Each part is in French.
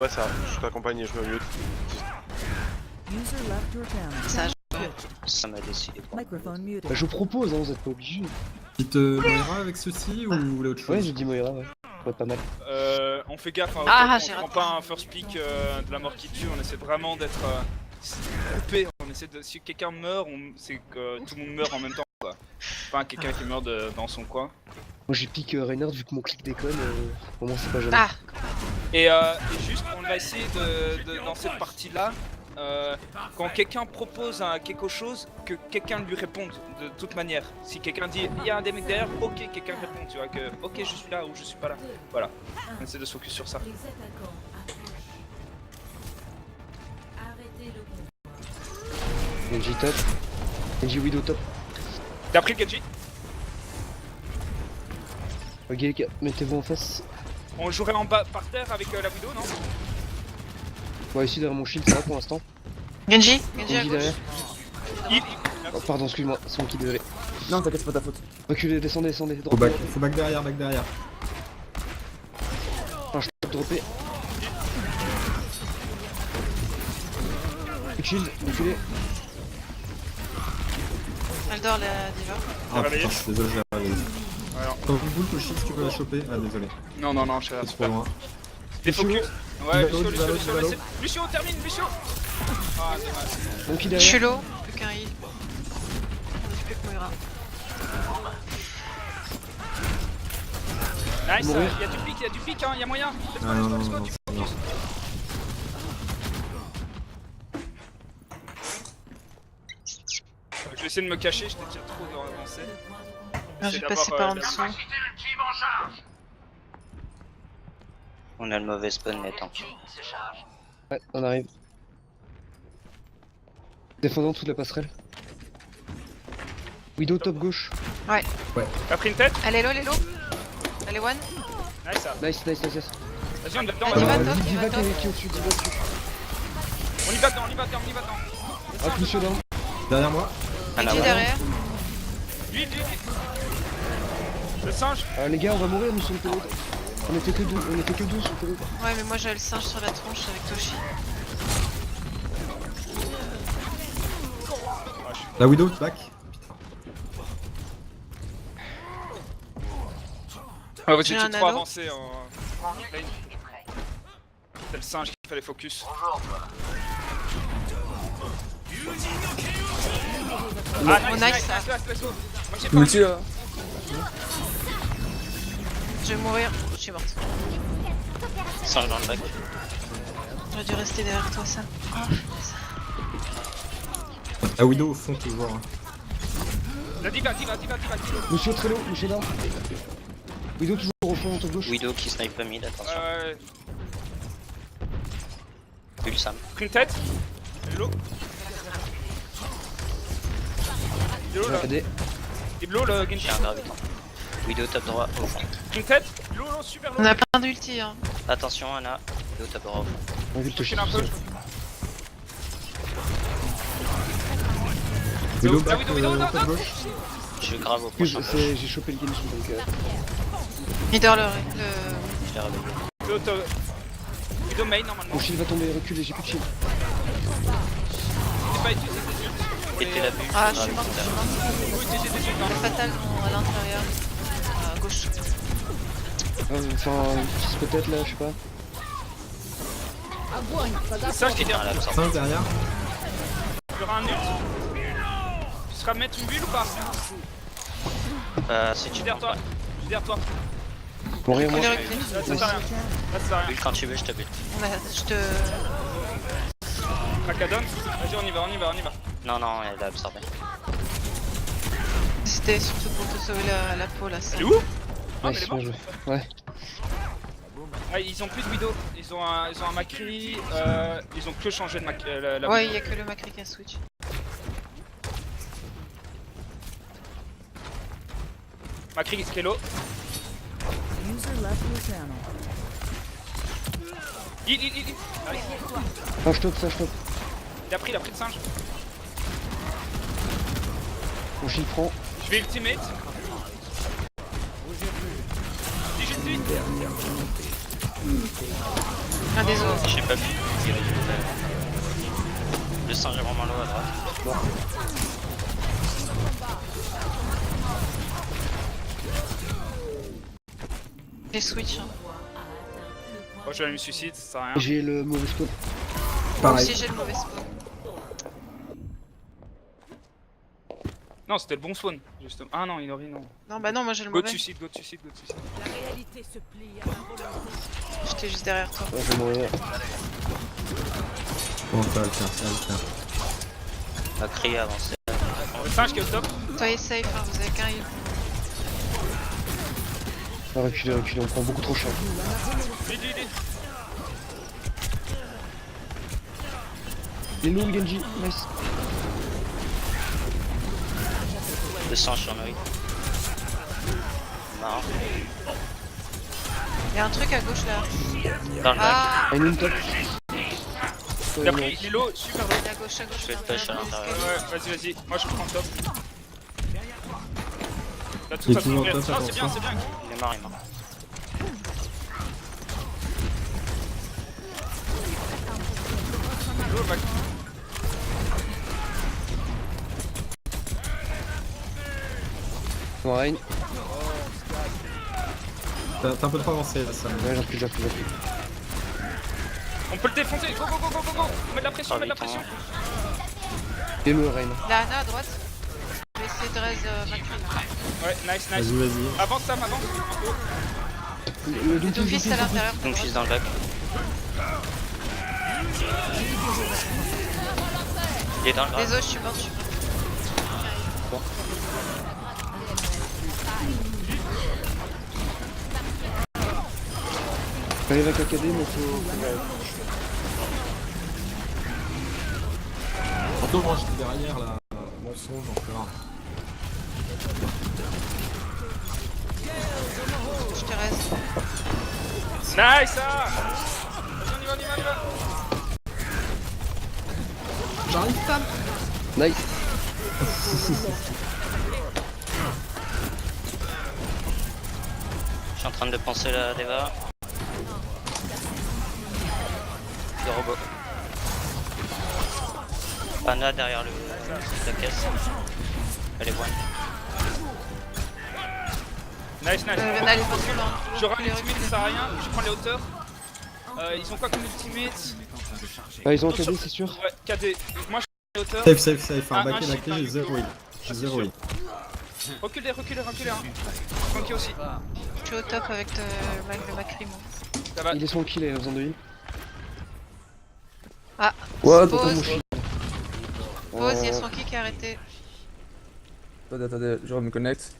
Ouais, ça, je t'accompagne et je me mute. Ça m'a décidé. Bah, je propose, hein, vous êtes pas obligés. Petite Moira avec ceci ou vous voulez autre chose? Ouais, j'ai dit Moira, ouais. Ouais, pas mal. On fait gaffe, hein, on prend pas un first pick de la mort qui tue, on essaie vraiment d'être coupé, on essaie de... Si quelqu'un meurt, c'est que tout le monde meurt en même temps, quoi. Pas quelqu'un qui meurt dans son coin. Moi j'ai pick Reynard vu que mon clic déconne, pour moi c'est pas jamais. Ah. Et juste, on va essayer dans cette partie-là, quand quelqu'un propose quelque chose, que quelqu'un lui réponde de toute manière. Si quelqu'un dit il y a un des mecs derrière, ok, quelqu'un répond, tu vois, que ok, je suis là ou je suis pas là. Voilà, on essaie de se focus sur ça. Genji top. Genji Widow top. T'as pris le Genji? Ok, mettez-vous en face. On jouerait en bas par terre avec la Widow, non? Ouais, ici derrière mon shield, ça va pour l'instant. Genji Genji derrière. Il... Oh, pardon, excuse-moi, c'est moi qui désolé. Non, t'inquiète, c'est pas ta faute. Reculez, descendez, Faut back derrière, back derrière. Enfin, je peux dropper. Quick shield, reculez. Elle dort la diva. Ah réveillé. putain, désolé, je l'ai réveillé. Alors... Quand vous boule le shield, tu peux la choper. Ah, désolé. Non, non, non, je suis là, C'est trop super. loin. Des focus. Ouais, Lucio, Lucio, Lucio, termine, Lucio. Ah, dommage. Mon qui Je derrière. suis low, plus qu'un heal. On est plus que Moira. Nice, il y a du pic, hein, il y a moyen. Ah non, non, non, non. Je vais essayer de me cacher, je te tire trop avancé. Non, je vais passer par en dessous. On a le mauvais spawn net en Ouais, on arrive. Défendons toute la passerelle. Widow top gauche. Ouais. T'as pris une tête? Elle est low, elle est low. Elle est one. Nice, ça. Nice. Vas-y, on y va dedans, Ah, diva vas-y. top, Diva diva qui top. est au-dessus, Diva dessus. On y va dedans, on y va dedans. Ah, plus down. Derrière moi. Genji derrière. Lui. Le singe. Les gars, on va mourir nous sur le pélote. On était que deux sur le pélote. Ouais, mais moi j'ai le singe sur la tronche avec Toshi. La Widow, back. Ouais, vas-y, J'ai tu un trop anneau. avancé en lane. C'est le singe qui fallait focus. Ah, On nice, a nice, ça. let's go. Moi j'ai pas Multi là. Je vais mourir. Je suis morte. Singe dans le bac. J'aurais dû rester derrière toi, ça. La Widow au fond toujours. Hein. La diva. Monsieur très low, monsieur down. Widow toujours au fond, top gauche. Widow qui snipe mid, attention. Ulsam. Pris une tête. L'eau. L'eau là. AD. Et l'eau le Genji. J'ai un graviton. Widow top droit au fond. Pris une tête. L'eau super On low. a plein d'ulti, hein. Attention Anna. Widow top droit au fond. On veut le toucher. Un peu. Widow Ah, back Widow, non. top gauche. Je suis grave au prochain. J'ai chopé le Genji donc. Il dort le. Je l'ai réveillé. L'eau top. Widow main normalement. Mon shield va tomber, reculez, j'ai plus de shield. J'ai pas utilisé tes yeux. Et tu l'as vu. Ah, je suis morte. Oui, utilisé tes yeux. Le fatal à l'intérieur. À gauche. Enfin, peut-être là, je sais pas. Singe qui est Ah, derrière. là, ça. Singe derrière. Tu auras un ult. Tu seras mettre une bulle ou pas? Si Je tu suis derrière toi. Bon, rien, moi. Il est reculé. Là, ça sert à rien. Là, ça sert à rien. bulle quand tu veux, je te bulle. Je te. Macadam. Vas-y, on y va. Non, non, elle a absorbé. C'était surtout pour te sauver la peau là. Ça. Elle est où? Ah, mais elle Nice, est bien morte. joué. Ouais. Ouais, ils ont plus de Widow. Ils ont un Macri. Ils ont que changé de Macri. La Ouais, il Widow. y a que le Macri qui a switch. Macri Skello. Il. Allez. Ça je top. Il a pris le singe. Mon shield prend. Je vais ultimate. Digit suite. Un des autres. J'ai pas pu tirer du coup. Le singe est vraiment low à droite. J'ai switch. Hein. Moi je vais aller me suicide, ça sert à rien. J'ai le mauvais spawn. Moi Pareil. aussi j'ai le mauvais spawn. Non, c'était le bon spawn, justement. Ah non, Inori, non. Non bah non, moi j'ai le Go de mauvais. suicide, go de suicide, go de suicide. J'étais juste derrière toi. Ouais, je vais mourir. Bon, ça va le faire, ça va le faire. On va crier avancer. Le singe qui est au top. Soyez safe, hein, vous avez qu'un heal. Ah, reculez, reculez, on prend beaucoup trop cher. Vite, vite, vite. Il est low le Genji, nice. Le singe sur Noé. Marrant. Y'a un truc à gauche là. Dans le bac. Ah, Ah, il est une top. Il a pris Lilo, super low. à gauche, à gauche. Je vais le push à l'intérieur. Ouais, vas-y, vas-y. Moi je prends le top. Là, tout Il ça est toujours s'ouvre. top, Ah, c'est bien, attention. c'est bien. Il est mort, il est mort. Lilo, back. Bon, Rain. T'as un peu trop avancé là, ça. Ouais, j'ai plus. On peut le défoncer. Go, go, go, go, go, go. On met de la pression, on met de la pression. Et le Rain. La Anna à droite. Je vais essayer de raise Macron. Ouais, nice, Vas-y, nice. vas-y. Avance, Sam, avance. Le Doomfist, Doomfist à l'intérieur. Donc fils dans le bac. Il est dans le bac. Désolé, je suis mort, je suis mort. J'arrive avec AKD, mais faut. Surtout, moi, j'étais derrière là. Mensonge encore. Je te reste. Nice, ah. Vas-y, on y va. J'arrive pas. Nice. Je suis en train de penser la Deva. Le robot. Panda derrière la caisse. Elle est bonne. Nice, nice. Lena, elle est pas trop loin. Je run l'ultimate, ça sert à rien. Je prends les hauteurs. Ils ont quoi comme ultimate? Ah, ils ont AKD, c'est sûr. Ouais, KD. Moi je prends les hauteurs. Safe. Ah, Un bac un et shit, la un j'ai 0 heal. J'ai 0 heal. Reculez. Hein. Tranquille aussi. Je suis au top avec le Macri, moi. Ça va. Il est son kill, il a besoin de heal. Ah, Ouais, pause. t'entends mon chien. Pause, il y a son kick qui a arrêté. Attendez, je me connecte.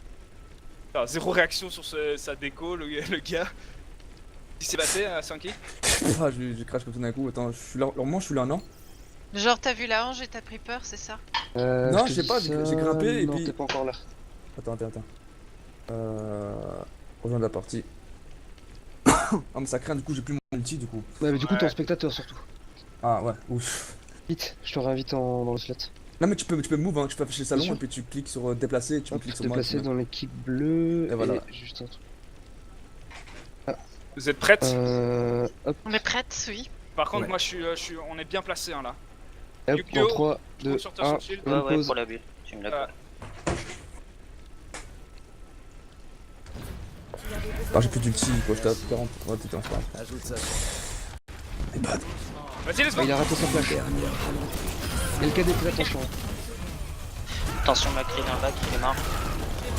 Alors, zéro réaction sur sa déco, le gars. Il s'est battu à 5 kills. Ah, j'ai crash comme tout d'un coup. Attends, je suis là. Normalement, je suis là, non? Genre, t'as vu la hanche et t'as pris peur, c'est ça? Non, te je sais dis pas, ça, j'ai grimpé et non, puis- t'es pas encore là. Attends. Rejoindre la partie. Ah, mais ça craint, du coup, j'ai plus mon ulti, du coup. Ouais, mais du coup, t'es en Ouais. spectateur surtout. Ah, ouais, ouf. Vite, je te réinvite dans le slot. Non, mais tu peux move, hein. Tu peux afficher le salon Bien sûr. et puis tu cliques sur déplacer et tu peux Hop, cliquer te sur moi. placer dans l'équipe bleue. Et voilà. Juste un truc. Vous êtes prêtes? Hop, On est prête, oui. Par contre, ouais. moi on est bien placé hein, là. hop, Yu-Gi-Oh! en 3, 2, Compte sur toi, 1. sur shield. Ouais, Une ouais, pause. pour la bulle. Tu me l'as Ah, j'ai plus d'ulti, quoi. J'étais à 40. Ouais, t'étais en retard. Vas-y, let's Ah, go! il a raté sa flash. Et le KD, fais attention. Attention, Macri dans le bac, il est mort.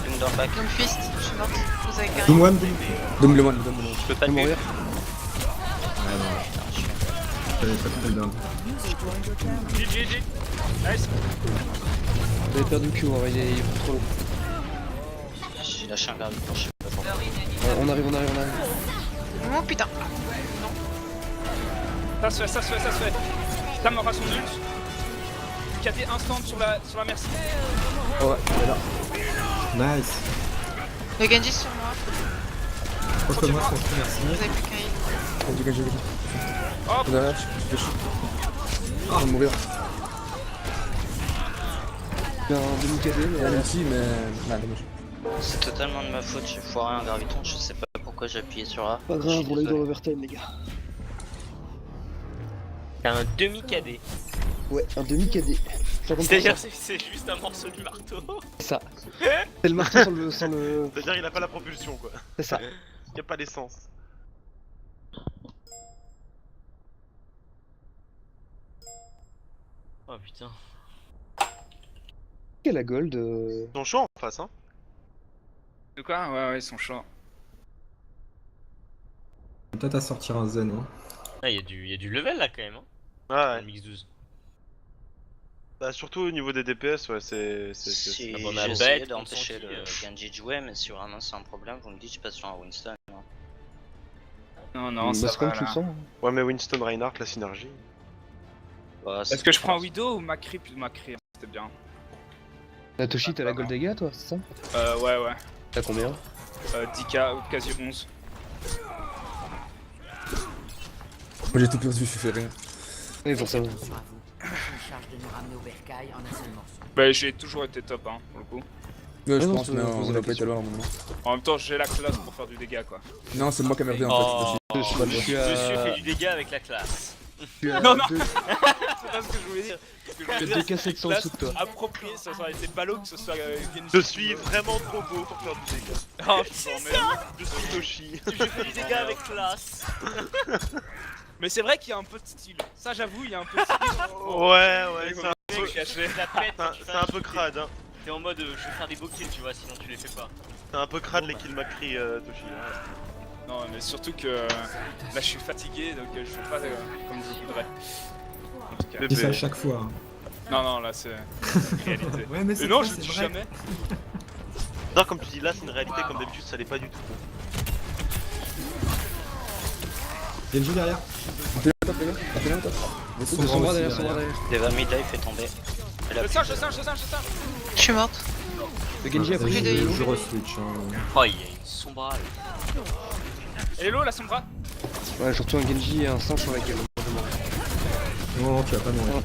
Doom dans le bac. Doomfist, je suis morte. Vous avez carré. Doom one. Donne-moi le one. Je peux pas Il te va bulle. mourir. Ouais, non. J'avais pas tout le down. GG. Nice. Vous avez perdu Q, hein, il est trop long. J'ai lâché un graviton, je sais pas pourquoi. On arrive. Oh putain. Ça se fait. Tam aura son ult. KD instant sur la merci. Ouais, il est là. Nice. Le Genji sur moi. Proche de moi, je pense que merci. Vous avez plus qu'un heal. J'ai gagné. Hop. Je derrière, je fais chute. Ah, je vais mourir. Il y a un demi-KD, Il y a mais. l'ulti, mais. Ah, dommage. C'est totalement de ma faute, j'ai foiré un graviton, je sais pas pourquoi. pourquoi j'ai appuyé sur A. Pas Je grave, suis on l'a eu dans désolé. l'overtime, les gars. T'as un demi-cadet. Ouais, un demi-KD. 50%. C'est-à-dire c'est juste un morceau de marteau. C'est ça. C'est le marteau sans le. C'est-à-dire il a pas la propulsion quoi. C'est ça. Il y a pas d'essence. Oh putain. Quelle la gold Ils sont chauds en face hein. De quoi? Ouais, ils sont chauds. Peut-être à sortir un zen. Hein. Ah, y a du level là quand même. Hein, Ouais, dans ouais. le mix 12. Bah surtout au niveau des DPS ouais Si on a j'ai essayé bête, d'empêcher on le s'en Genji de jouer, mais si vraiment c'est un problème, vous me dites je passe sur un Winston. hein. Non, non, ça Boss va comme tu le là. sens. Ouais mais Winston Reinhardt la synergie. Bah, Est-ce que je prends Widow ou Macri plus Macri? C'était bien. La Toshi, t'as la gold dégâts toi, c'est ça? Ouais, ouais. T'as combien? 10k ou quasi 11. Moi j'ai tout perdu, je fais rien. Oui, forcément. Bah, j'ai toujours été top, hein, pour le coup. Ouais, je non, pense, c'est- mais poser on la va pas question. être loin normalement. En même temps, j'ai la classe pour faire du dégât, quoi. Non, c'est moi qui ai merdé en Oh, fait. Je suis- je suis à- Monsieur fait du dégât avec la classe. Non, non. C'est pas ce que je voulais dire. Ce que je voulais dire, 2K 700 classe sous de toi. approprié, ça aurait été ballot que ce soit Genji. Je suis vraiment trop beau pour faire du dégât. Oh, putain, Je suis Toshi. Je fais du dégât avec classe. mais c'est vrai qu'il y a un peu de style. Ça, j'avoue, il y a un peu de style. Ouais c'est un peu, Mec, caché. la pète, c'est un peu crade hein. T'es en mode je vais faire des beaux kills, tu vois, sinon tu les fais pas. C'est un peu crade les kills Macri Toshi. Non, mais surtout que là, je suis fatigué, donc je fais pas comme je voudrais. En tout cas. Et c'est à chaque fois. Hein. Non, non, là, c'est réalité. Ouais, mais Et c'est non, vrai, je le c'est dis vrai. jamais. Non comme tu dis là c'est une réalité comme d'habitude ça l'est pas du tout. Genji derrière. Attends, top les gars, attends, top. Son bras derrière, son bras derrière. Deva mid-dive fait tomber. Elle a Je singe, je singe, je singe, je singe. Je suis morte. Le Genji a Ah, pris Plus de le je re-switch. Hein. Oh, il y a une sombrale. Hello, la sombra. Ouais, surtout un Genji et un singe sur la gueule. Non, tu vas pas mourir.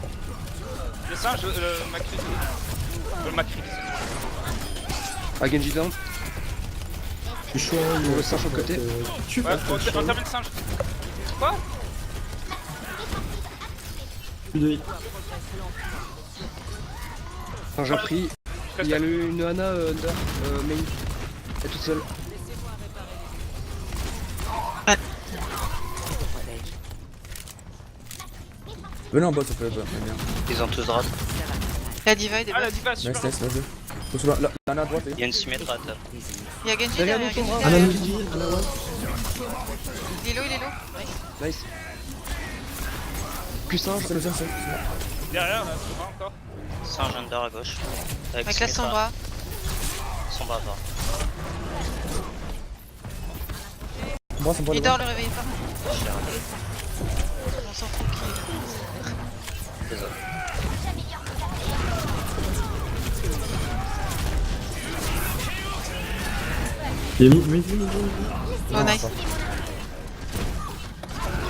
Le singe, le Macri. Le Macri. Ah, Genji down. Je suis chaud. On le singe sur le côté. Tu Ouais, vas on termine le singe. Quoi? plus de hit. Singe a pris. Il y a une Ana under, main. Elle est toute seule. Venez en bas, ça peut être bien. Ils ont tous droite. La diva est des Ah, la buffs. diva, super. Nice, vas-y. Attention, là, là, à droite, les Il y a une symétrie à terre. Il y a Genji Derrière derrière, nous, son Genji bras. Ana derrière. midi, Ana one. Il est low, il est low. Nice. Q singe. C'est le sens, c'est Derrière, la sombra encore. Singe under à gauche. Avec la symétrie. sombra. Sombra à part. Moi, ça me Il prend dort, le réveillez pas. On s'en fout qu'il Désolé. Il est midi. Oh nice.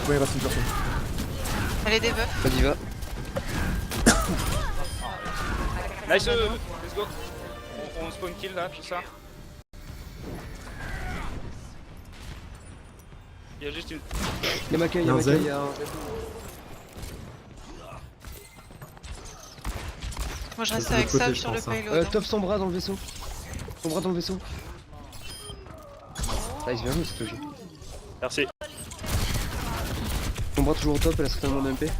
Ouais, il reste une personne. Elle est des buffs. La diva. Nice, let's go. On spawn kill là, tout ça. Il y a juste une. Y'a Makai, Il y a un Makai, zen. il y a un. Moi je reste C'est de avec l'autre Sam côté, sur je le pense, hein. payload. Top son bras dans le vaisseau. Son bras dans le vaisseau. Nice, bien joué, c'est logique. Merci. Son bras toujours au top, elle a certainement un MP.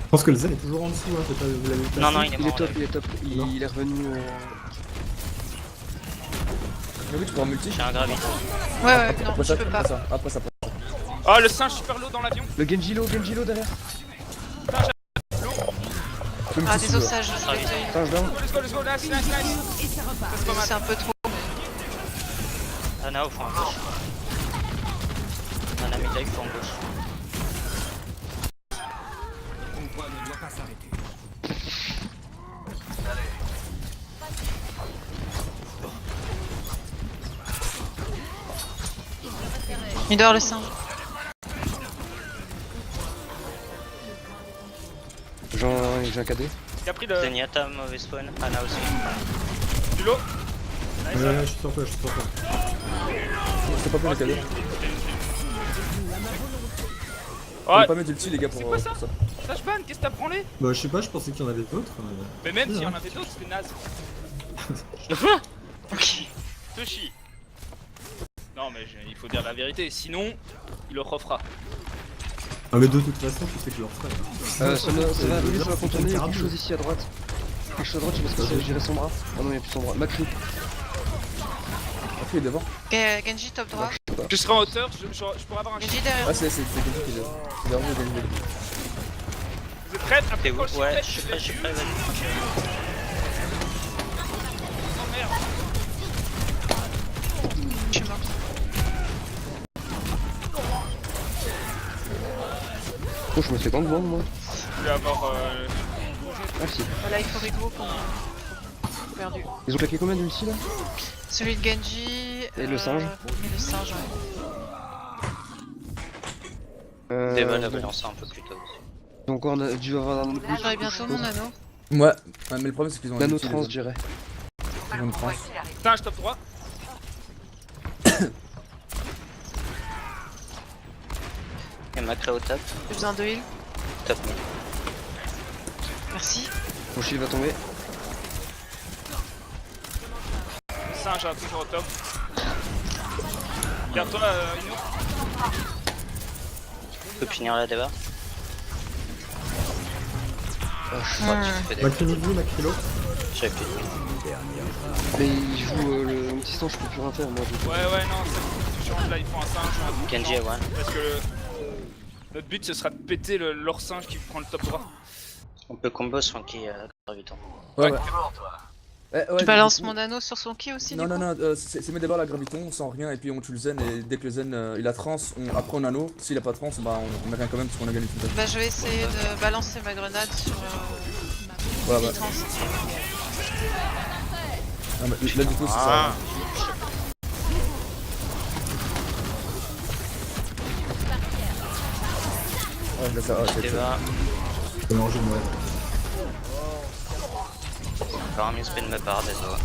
Je pense que le zen est toujours en dessous. Hein, c'est pas, vous l'avez placé. Non, non, il est Il est mort. top, il est top. Non. Il est revenu. Mais oui, tu peux en multi. J'ai un gravité. Ouais, ouais, non, Après je ça, peux pas. après ça, après ça. Oh, le singe super low dans l'avion. Le Genji low derrière. Ah, des ossages, je l'ai déjà eu. Singe down. Let's go, nice, nice, nice. C'est pas mal. C'est un peu trop. Ana au fond à gauche. Ana mid-dive fond à gauche. Il dort le singe. J'ai un KD. Qui a pris le Zenyatta, mauvais spawn. Ana aussi. du lot. Nice. Ouais, je suis sur toi, je suis sur toi. C'est pas plus les cadeaux. On Ouais, va pas mettre d'ulti les gars pour C'est quoi ça ça. Flashban, qu'est-ce que t'as branlé? Bah, je sais pas, je pensais qu'il y en avait d'autres. Mais même s'il y en avait d'autres, c'était naze. Toshi. Non, mais il faut dire la vérité, sinon, il le refera. Ah, mais de toute façon, tu sais que je leur ferai. Ça va arriver sur la contournée, il y a quelque chose ici à droite. Quelque chose à droite, je sais pas ce que c'est, j'irai son bras. Oh non, il y a plus son bras. Macri. Macri est devant. Genji top droit. Je serai en hauteur, je pourrais avoir un Genji derrière. Ah, c'est Genji qui est là. C'est derrière Genji. Vous êtes prêts? T'es Après où? quoi le Ouais, cyclette, je suis prêt, vas-y. Oh merde. Je suis mort. Oh, je me fais tant de vendre moi. Je vais avoir Merci. Voilà, il faut regrouper. Perdu. Ils ont claqué combien d'ulti là? Celui de Genji. Et le singe. Et le singe, ouais. Deva l'avait lancé un peu plus tôt aussi. Donc on a dû avoir un boost. J'aurai bientôt mon anneau. Ouais, mais le problème c'est qu'ils ont un Nano ulti, les trans, gars. je dirais. Ils ont une trans. singe top droit. Et Macré au top. J'ai besoin de heal. Top. Merci. Mon shield va tomber. Singe toujours au top. Garde-toi Ino. Tu peux finir la Deva. Ah, Tu fais des Macrimidou, Macrilo. j'ai plus. Mais il joue le petit singe, je peux plus rien faire moi. Ouais, non, c'est change là, il faut un singe. un Genji est one. Parce que notre but ce sera de péter leur singe qui prend le top droit. On peut combo Swanky graviton. Ouais, ouais. Ouais, Je du balance coup- mon anneau sur son ki aussi. Non, du non, coup. non, c'est met d'abord la graviton sans rien et puis on tue le zen et dès que le zen il a trans, après on anneau. S'il a pas trans, bah on met rien quand même parce qu'on a gagné tout le temps. Bah, je vais essayer de balancer ma grenade sur Voilà, bah. les trans. Ah, bah, là du coup c'est ça. Ouais, là ça, ouais, c'est Deva. Je vais manger de Noël. Encore un spin de ma part, désolé.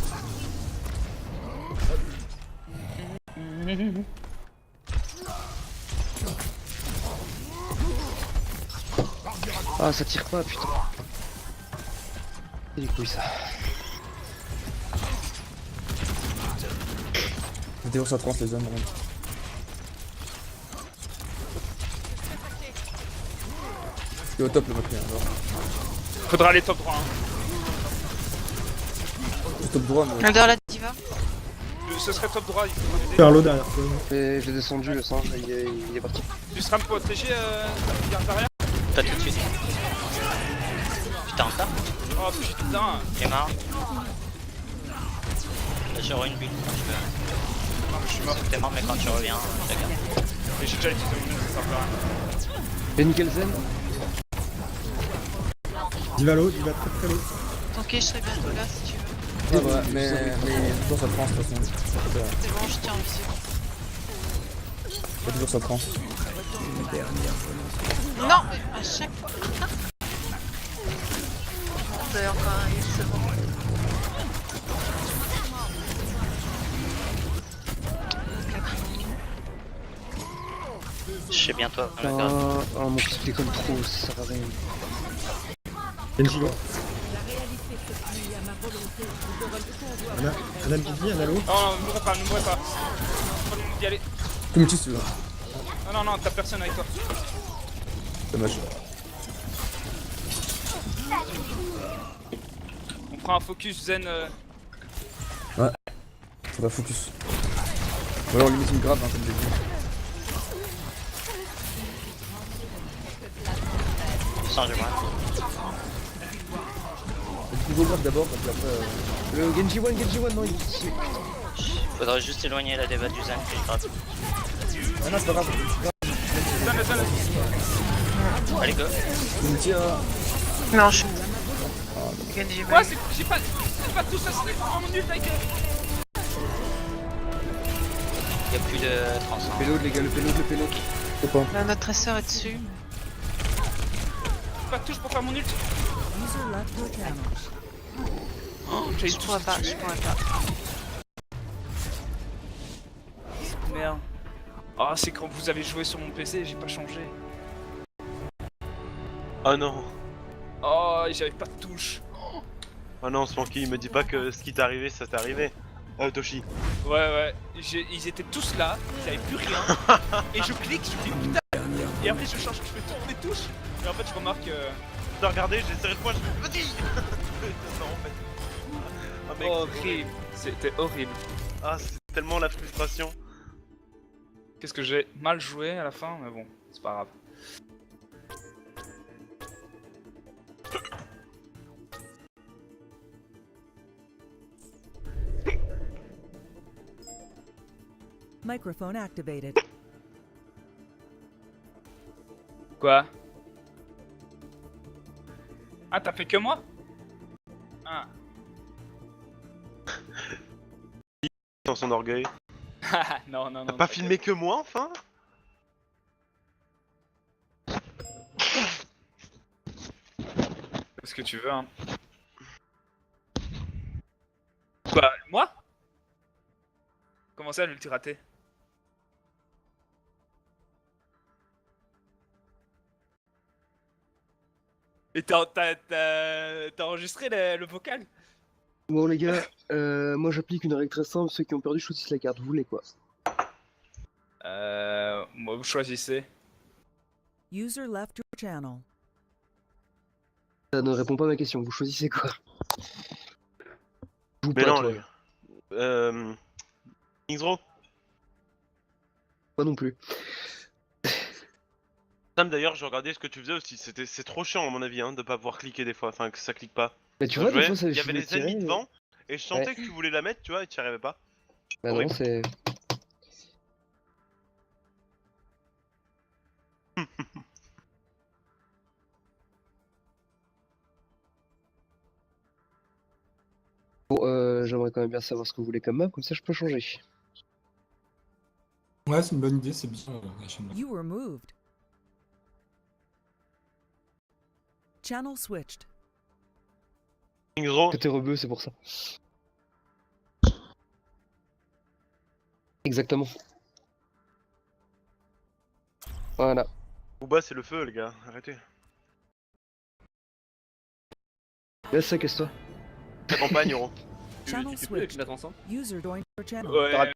Ah, ça tire pas, putain. Et les couilles ça. vidéo ça trans les zen. C'est au top le macri, alors. Faudra aller top droit. Hein. C'est top droit, mais. Dans la diva. Ce serait top droit, il faut m'aider. Faire l'eau derrière toi. Et je l'ai descendu, le singe, il est parti. Tu seras me protéger, garde derrière. Pas tout de suite. Putain, encore. Oh putain. J'ai marre. Là j'aurai une bulle quand je veux. Non, mais je suis mort. T'es mort, mais quand tu reviens, regarde. Mais j'ai déjà utilisé mon ça sert à rien. Et nickel zen. Divalo, Diva très très low. Ok, je serai bientôt là si tu veux. Ah, ouais, mais toujours ça trans de toute façon. C'est bon, je tiens dessus. C'est toujours ça trans. Non, mais à chaque fois. Vous avez encore un heal, c'est bon. Je sais bien toi, Ah, regarde. mon fils déconne trop, ça sert à rien. Genji low. Anna Gigi, Anna low. Non, ne mourrez pas, ne mourrez pas. Pas d'y aller. Comme tu veux. Non, t'as personne avec toi. Dommage. On fera un focus zen. Faudra focus. Ou alors limite une grave, hein, comme j'ai dit. Sans j'ai moins. Du coup, go grave d'abord, parce qu'après. Le Genji one, non, il est ici. Faudrait juste éloigner la Deva du Zen puis je gratte. Ah non, c'est pas grave. Zen. Allez go. Une ulti, Non, je suis. Genji, Quoi, j'ai pas tout ça, c'est vraiment mon ult, like. Y'a plus de trans. Payload, les gars, le payload. c'est pas. Là, notre tresseur est dessus. Pas de touche pour faire mon ult. User left your channel. Oh, j'ai Je pourrais pas, je pourrais pas. Merde. Ah, c'est quand vous avez joué sur mon PC, j'ai pas changé. Oh non. Oh, j'avais pas de touche. Oh non, Spanky, me dis pas que ce qui t'est arrivé, ça t'est arrivé. Toshi. Ouais, ils étaient tous là, ils avaient plus rien. Et je clique, je dis putain. Et après je change, je fais toutes les touches. Et en fait je remarque T'as regardé, j'ai serré le poing, je me dis. Non, en fait. Ah, mec, horrible. C'était horrible. Ah, c'est tellement la frustration. Qu'est-ce que j'ai mal joué à la fin, mais bon, c'est pas grave. Microphone activated. Quoi? Ah, t'as fait que moi? Ah. Dans son orgueil. non. T'as pas filmé que moi, enfin? Ce que tu veux, hein. Quoi? Moi? Comment ça, l'ulti raté? Et t'as enregistré le vocal? Bon les gars, moi j'applique une règle très simple, ceux qui ont perdu choisissent la carte, vous voulez quoi? Moi vous choisissez. User left your channel. Ça ne répond pas à ma question, vous choisissez quoi? Je joue Mais pas, non, toi. les gars. Xro. Pas non plus. Sam, d'ailleurs, j'ai regardé ce que tu faisais aussi. C'est trop chiant, à mon avis, hein, de pas pouvoir cliquer des fois. Enfin, que ça clique pas. Mais tu Ça vois, des jouait, fois ça il y avait je les tirais, ennemis mais- devant, et je sentais Ouais. que tu voulais la mettre, tu vois, et tu y arrivais pas. Bah non, horrible. c'est... Bon, j'aimerais quand même bien savoir ce que vous voulez comme map, comme ça je peux changer. Ouais, c'est une bonne idée, c'est bien. la chaîne. You were moved. Channel switched. Xro, Côté rebeu, c'est pour ça. Exactement. Voilà. Booba, c'est le feu, les gars. Arrêtez. Laisse ça, casse-toi. Ta campagne, Euro. Channel Tu peux les switched. mettre ensemble? User joined your channel. Ouais.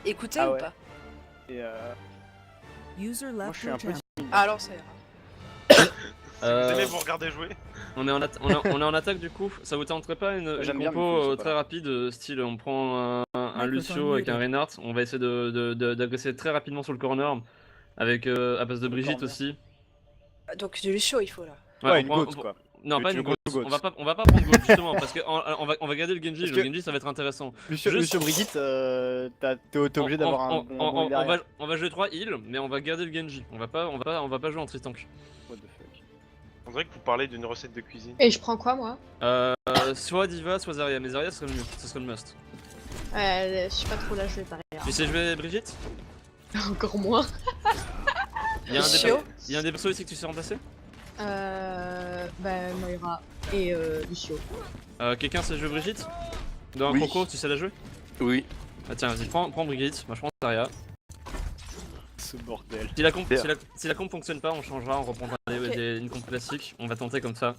Écoutez Ah ou ouais. pas? User left your channel. Ah, alors ça ira. Vous aimez vous regarder jouer? On est en attaque du coup, ça vous tenterait pas une J'aime bien, compo mais c'est pas très là. rapide, style on prend un Microphone Lucio avec un muted. Reinhardt, on va essayer d'agresser très rapidement sur le corner, avec à base de Brigitte corner. aussi. Donc du Lucio il faut là. Ouais, une on prend- goat, quoi. Non, Tu pas veux une goat. goat. On va pas prendre goat justement, parce que on va garder le Genji, Parce le que- Genji ça va être intéressant. Lucio, Juste- Lucio Brigitte, t'es obligé d'avoir un bon derrière. on va jouer 3 heals, mais on va garder le Genji. On va pas jouer en Tristank. What the fuck. On dirait que vous parlez d'une recette de cuisine. Et je prends quoi moi? Soit Diva, soit Zarya, mais Zarya ce serait le mieux, ce serait le must. Je sais pas trop là jouer pareil. Tu sais jouer Brigitte? Encore moins. Il y a Lucio. un des persos ici que tu sais remplacer? Bah Moira et Lucio. Quelqu'un sait jouer Brigitte? Dans un Oui. concours, tu sais la jouer? Oui. Ah tiens, vas-y, prends Brigitte, moi je prends Zarya. Ce bordel. Si la comp fonctionne pas, on changera, on reprendra une comp classique, on va tenter comme ça.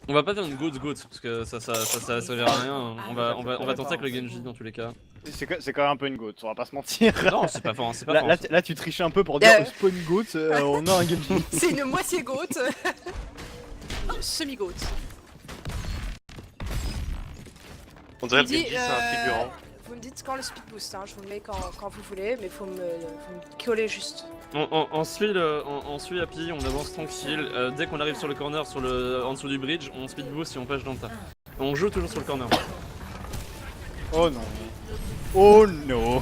On va pas faire une goat, parce que ça servira à rien, on va tenter avec le Genji dans tous les cas. C'est quand même un peu une goat, on va pas se mentir. Non, c'est pas fort, c'est pas Là, fort. là, tu triches un peu pour dire spawn goat, on a un Genji. C'est une moitié goat. Semi-goat. On dirait le Il dit, Genji, c'est un figurant. Vous me dites quand le speed boost, hein, je vous le mets quand vous voulez, mais faut me coller juste. On suit Happy, on avance tranquille, dès qu'on arrive sur le corner, en dessous du bridge, on speed boost et on page dans le tas. On joue toujours sur le corner. Oh non. Oh no.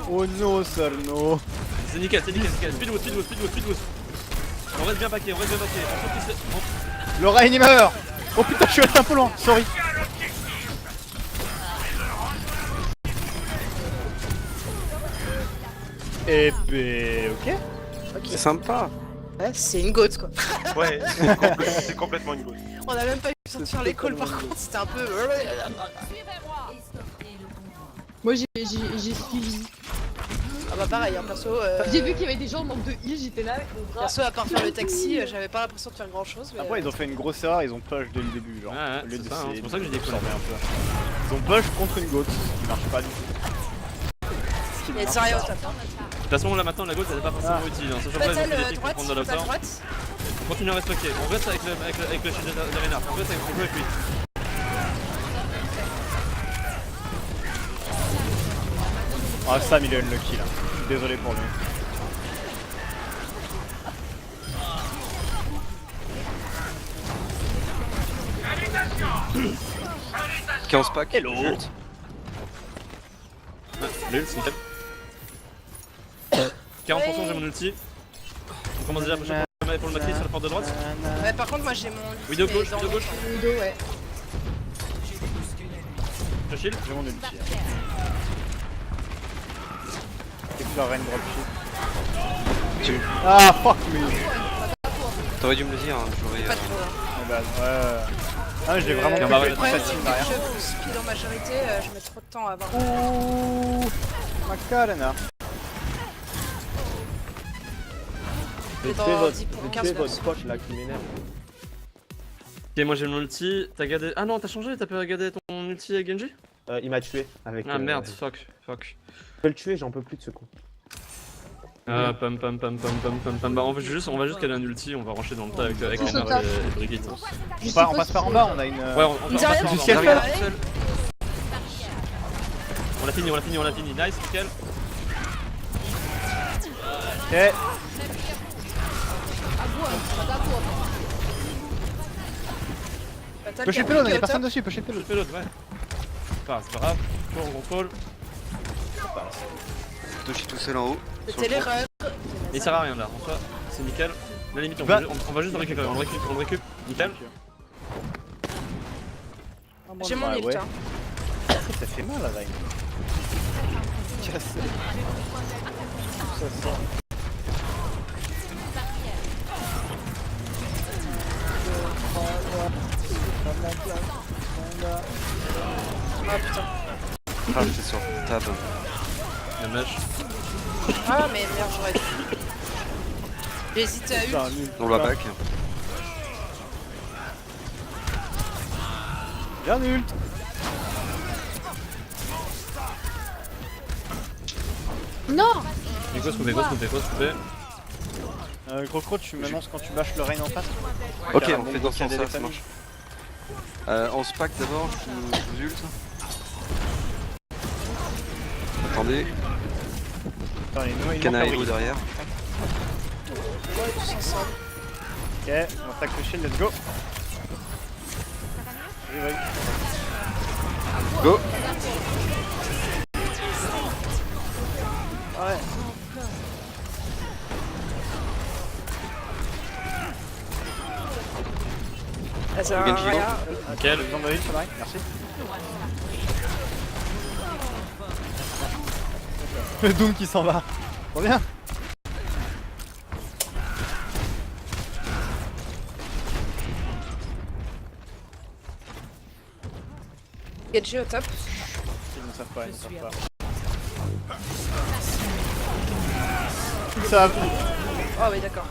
Oh no, sir, no. C'est nickel, speed boost. On reste bien backé, on focus Le Rain il meurt. Oh putain, je suis resté un peu loin, sorry. Et ben ok. C'est sympa. Ouais, c'est une goat quoi. Ouais, c'est complètement une gauche. On a même pas eu besoin de faire les calls par contre, c'était un peu. Moi j'ai suivi. Ah bah pareil, hein, perso. J'ai vu qu'il y avait des gens en manque de heal, j'étais là. Perso, à part faire le taxi, j'avais pas l'impression de faire grand chose. Mais, Après ils ont fait une grosse erreur, ils ont push dès le début genre. Ouais, Au lieu c'est ça, hein, d'essayer c'est pour ça que j'ai de découvert. absorber un peu. Ils ont push contre une goat, ce qui marche pas du tout. Il y a Zarya au top. Hein. De toute façon, là maintenant, la gold elle est pas forcément utile. Hein. Sachant que là, ils ont fait des Battle pics pour droite, prendre de la battle part. droite. On continue à respecter. On reste avec le shield de Reinhardt. On reste avec lui. Ah Sam il est unlucky là. Désolé pour lui. Pack. Hello. L'ult, nickel. 40% j'ai mon ulti. On commence déjà à pusher pour le maquis sur la porte de droite. Ouais, par contre, moi j'ai mon. Widow mais gauche, dans widow le- gauche. Widow, ouais. Je shield. J'ai mon ulti. Et que la reine dropship. Ah fuck me. T'aurais dû me le dire, hein, j'aurais. Pas trop. Hein. Eh ben, ouais. Ah mais j'ai vraiment bah, pris ouais, le Après, facile derrière. je vous speed en majorité, je mets trop de temps à avoir. Ouh Macarena. Et dans 10 pour 15 minutes. pote là qui m'énerve. Ok, moi j'ai mon ulti. T'as gardé. Ah non, t'as changé. T'as pas gardé ton ulti à Genji? Il m'a tué avec. Ah merde, fuck. Je peux le tuer, j'en peux plus de ce con. Ah, pam. Bah, on va juste caler un ulti, on va rancher dans le tas avec Reinhardt et Brigitte. On passe par en bas, on a une. Ouais, on passe Zarya, par en du bas. ciel Zarya, fait. allez. On l'a fini. Nice, nickel. Ok. Battle Pusher qui a payload, pris il y a au personne top. dessus, pusher payload. Je fais l'autre, ouais. C'est pas grave. On contrôle. Toshi tout seul en haut. C'était l'erreur. Il sert à rien là, en soi, c'est nickel. La limite, on Bah. va juste le récupérer, on le récup, nickel. J'ai mon ult. Hein. Ça fait mal la line. Cassé. Ça sort. Ah putain. Ah, j'étais sur tab. La mèche. Ah mais merde, j'aurais dû. J'ai hésité à ult. On la back. Bien ult. Non! Et go couper. Gros croc, tu m'annonces quand tu bâches le rain en face. Ok, Car on bon, fait dans ce il y a des sens-là, ça familles. marche. On se pack d'abord, je vous ult. Attendez, Attends, il manque Kana la et brique. derrière. Ouais, tous ensemble. Ok, on attaque le shield, let's go. Revive. Go. Ouais. Ah, ça Le Genji, rien. Nickel. Besoin de ult, ça va, merci. Le Doom qui s'en va. Trop bien. Genji au top. Ils ne savent pas, ils ne savent pas. Ils savent. Oh oui, d'accord.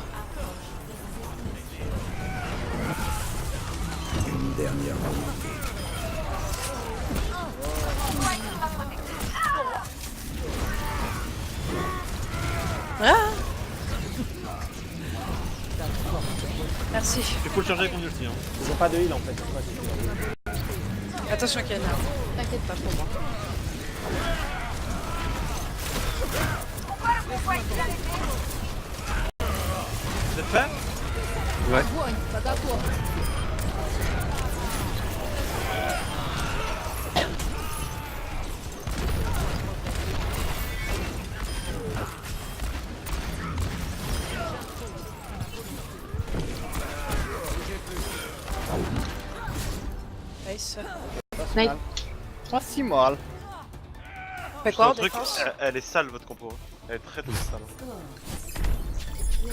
Ah merci. Il faut le charger avec mon ulti. Hein. Ils ont pas de heal en fait. Attention Ken. T'inquiète pas pour moi. Vous êtes prêts? Ouais. Nice. Nice. Pas si mal. Fait quoi en Le truc, défense? elle est sale votre compo. Elle est très sale.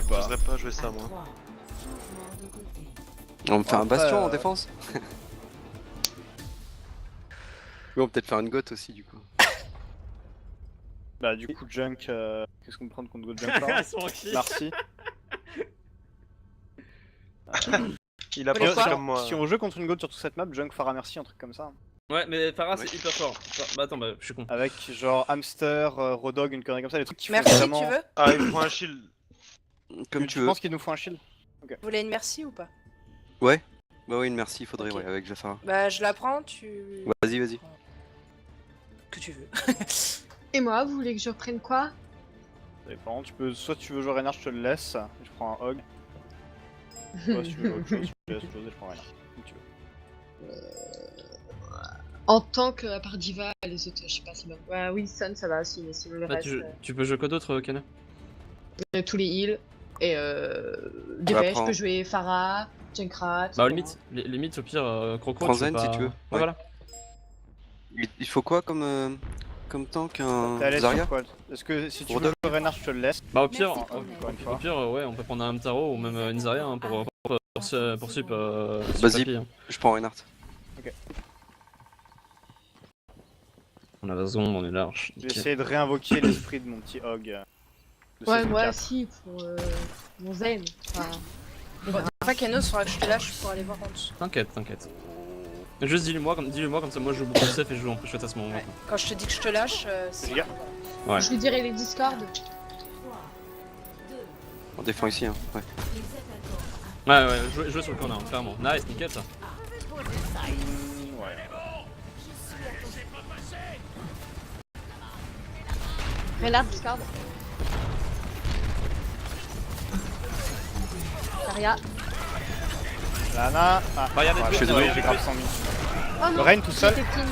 J'oserais pas jouer ça moi. On me fait un Après, bastion en défense. Oui, on peut peut-être faire une goth aussi du coup. Bah du coup Junk, qu'est-ce qu'on prend contre Junk là? Ils sont en kill. Merci. Il a Vous voulez pensé quoi comme moi. Si on joue contre une goth sur toute cette map, Junk fera merci, un truc comme ça. Ouais, mais Pharah c'est Oui. hyper fort. Bah attends, bah je suis con. Avec genre Hamster, Rodog, une connerie comme ça, des trucs qui font Merci, vraiment... tu veux? Ah, il me faut un shield. Comme tu Tu veux. penses qu'il nous faut un shield? Vous voulez une merci ou pas? Ouais. Bah oui, une merci, faudrait Ok. ouais, avec Jafar. Bah je la prends, tu... Vas-y, vas-y. Que tu veux. Et moi, vous voulez que je reprenne quoi? Ça dépend, tu peux... soit tu veux jouer Reinhardt, je te le laisse, je prends un Hog. Soit si tu veux jouer autre chose, je te laisse autre chose et je prends Reinhardt. Comme tu veux. En tant que, à part Diva, les autres, je sais pas si bon. Ouais, Wilson, ça va aussi, mais sinon le Bah, reste, tu peux jouer quoi d'autre, Kana? tous les heals. Et DPS, je prends- peux jouer Pharah, Junkrat. Bah, limite, limite au pire, Crocro. Prends tu peux Zen, si pas- tu veux. Ouais, Ouais. voilà. Il faut quoi comme tank? Un T'es à l'aise Zarya? sur quoi? Est-ce que si tu veux Rodog. jouer Reinhardt, je te le laisse. Bah, au pire, Encore une au fois. pire, ouais, on peut prendre un Hamtaro ou même une Zarya hein, pour sup. Vas-y. Papy, hein. Je prends Reinhardt. On a raison, on est large. Je vais nickel. essayer de réinvoquer l'esprit de mon petit Hog. De Ouais, saison moi 4. aussi, pour mon Zen. Enfin, Enfin, Kenos, faudra que je te lâche pour aller voir en dessous. T'inquiète. Juste dis-le-moi comme ça, moi je joue beaucoup safe et je joue en push à ce moment. Ouais. Quand je te dis que je te lâche, c'est... Les gars. Ouais. Je lui dirai les Discord. On défend ici, hein. Ouais. Ouais, jouer sur le corner, hein, clairement. Nice, nickel ça. Ouais. Reinhardt, Discord. Zarya. Lana. Ah, Bah, y'a des ouais, trucs, je suis désolé, ouais, j'ai ouais, grave ouais. 100 000. Oh non, Le Reign tout seul. j'étais clean.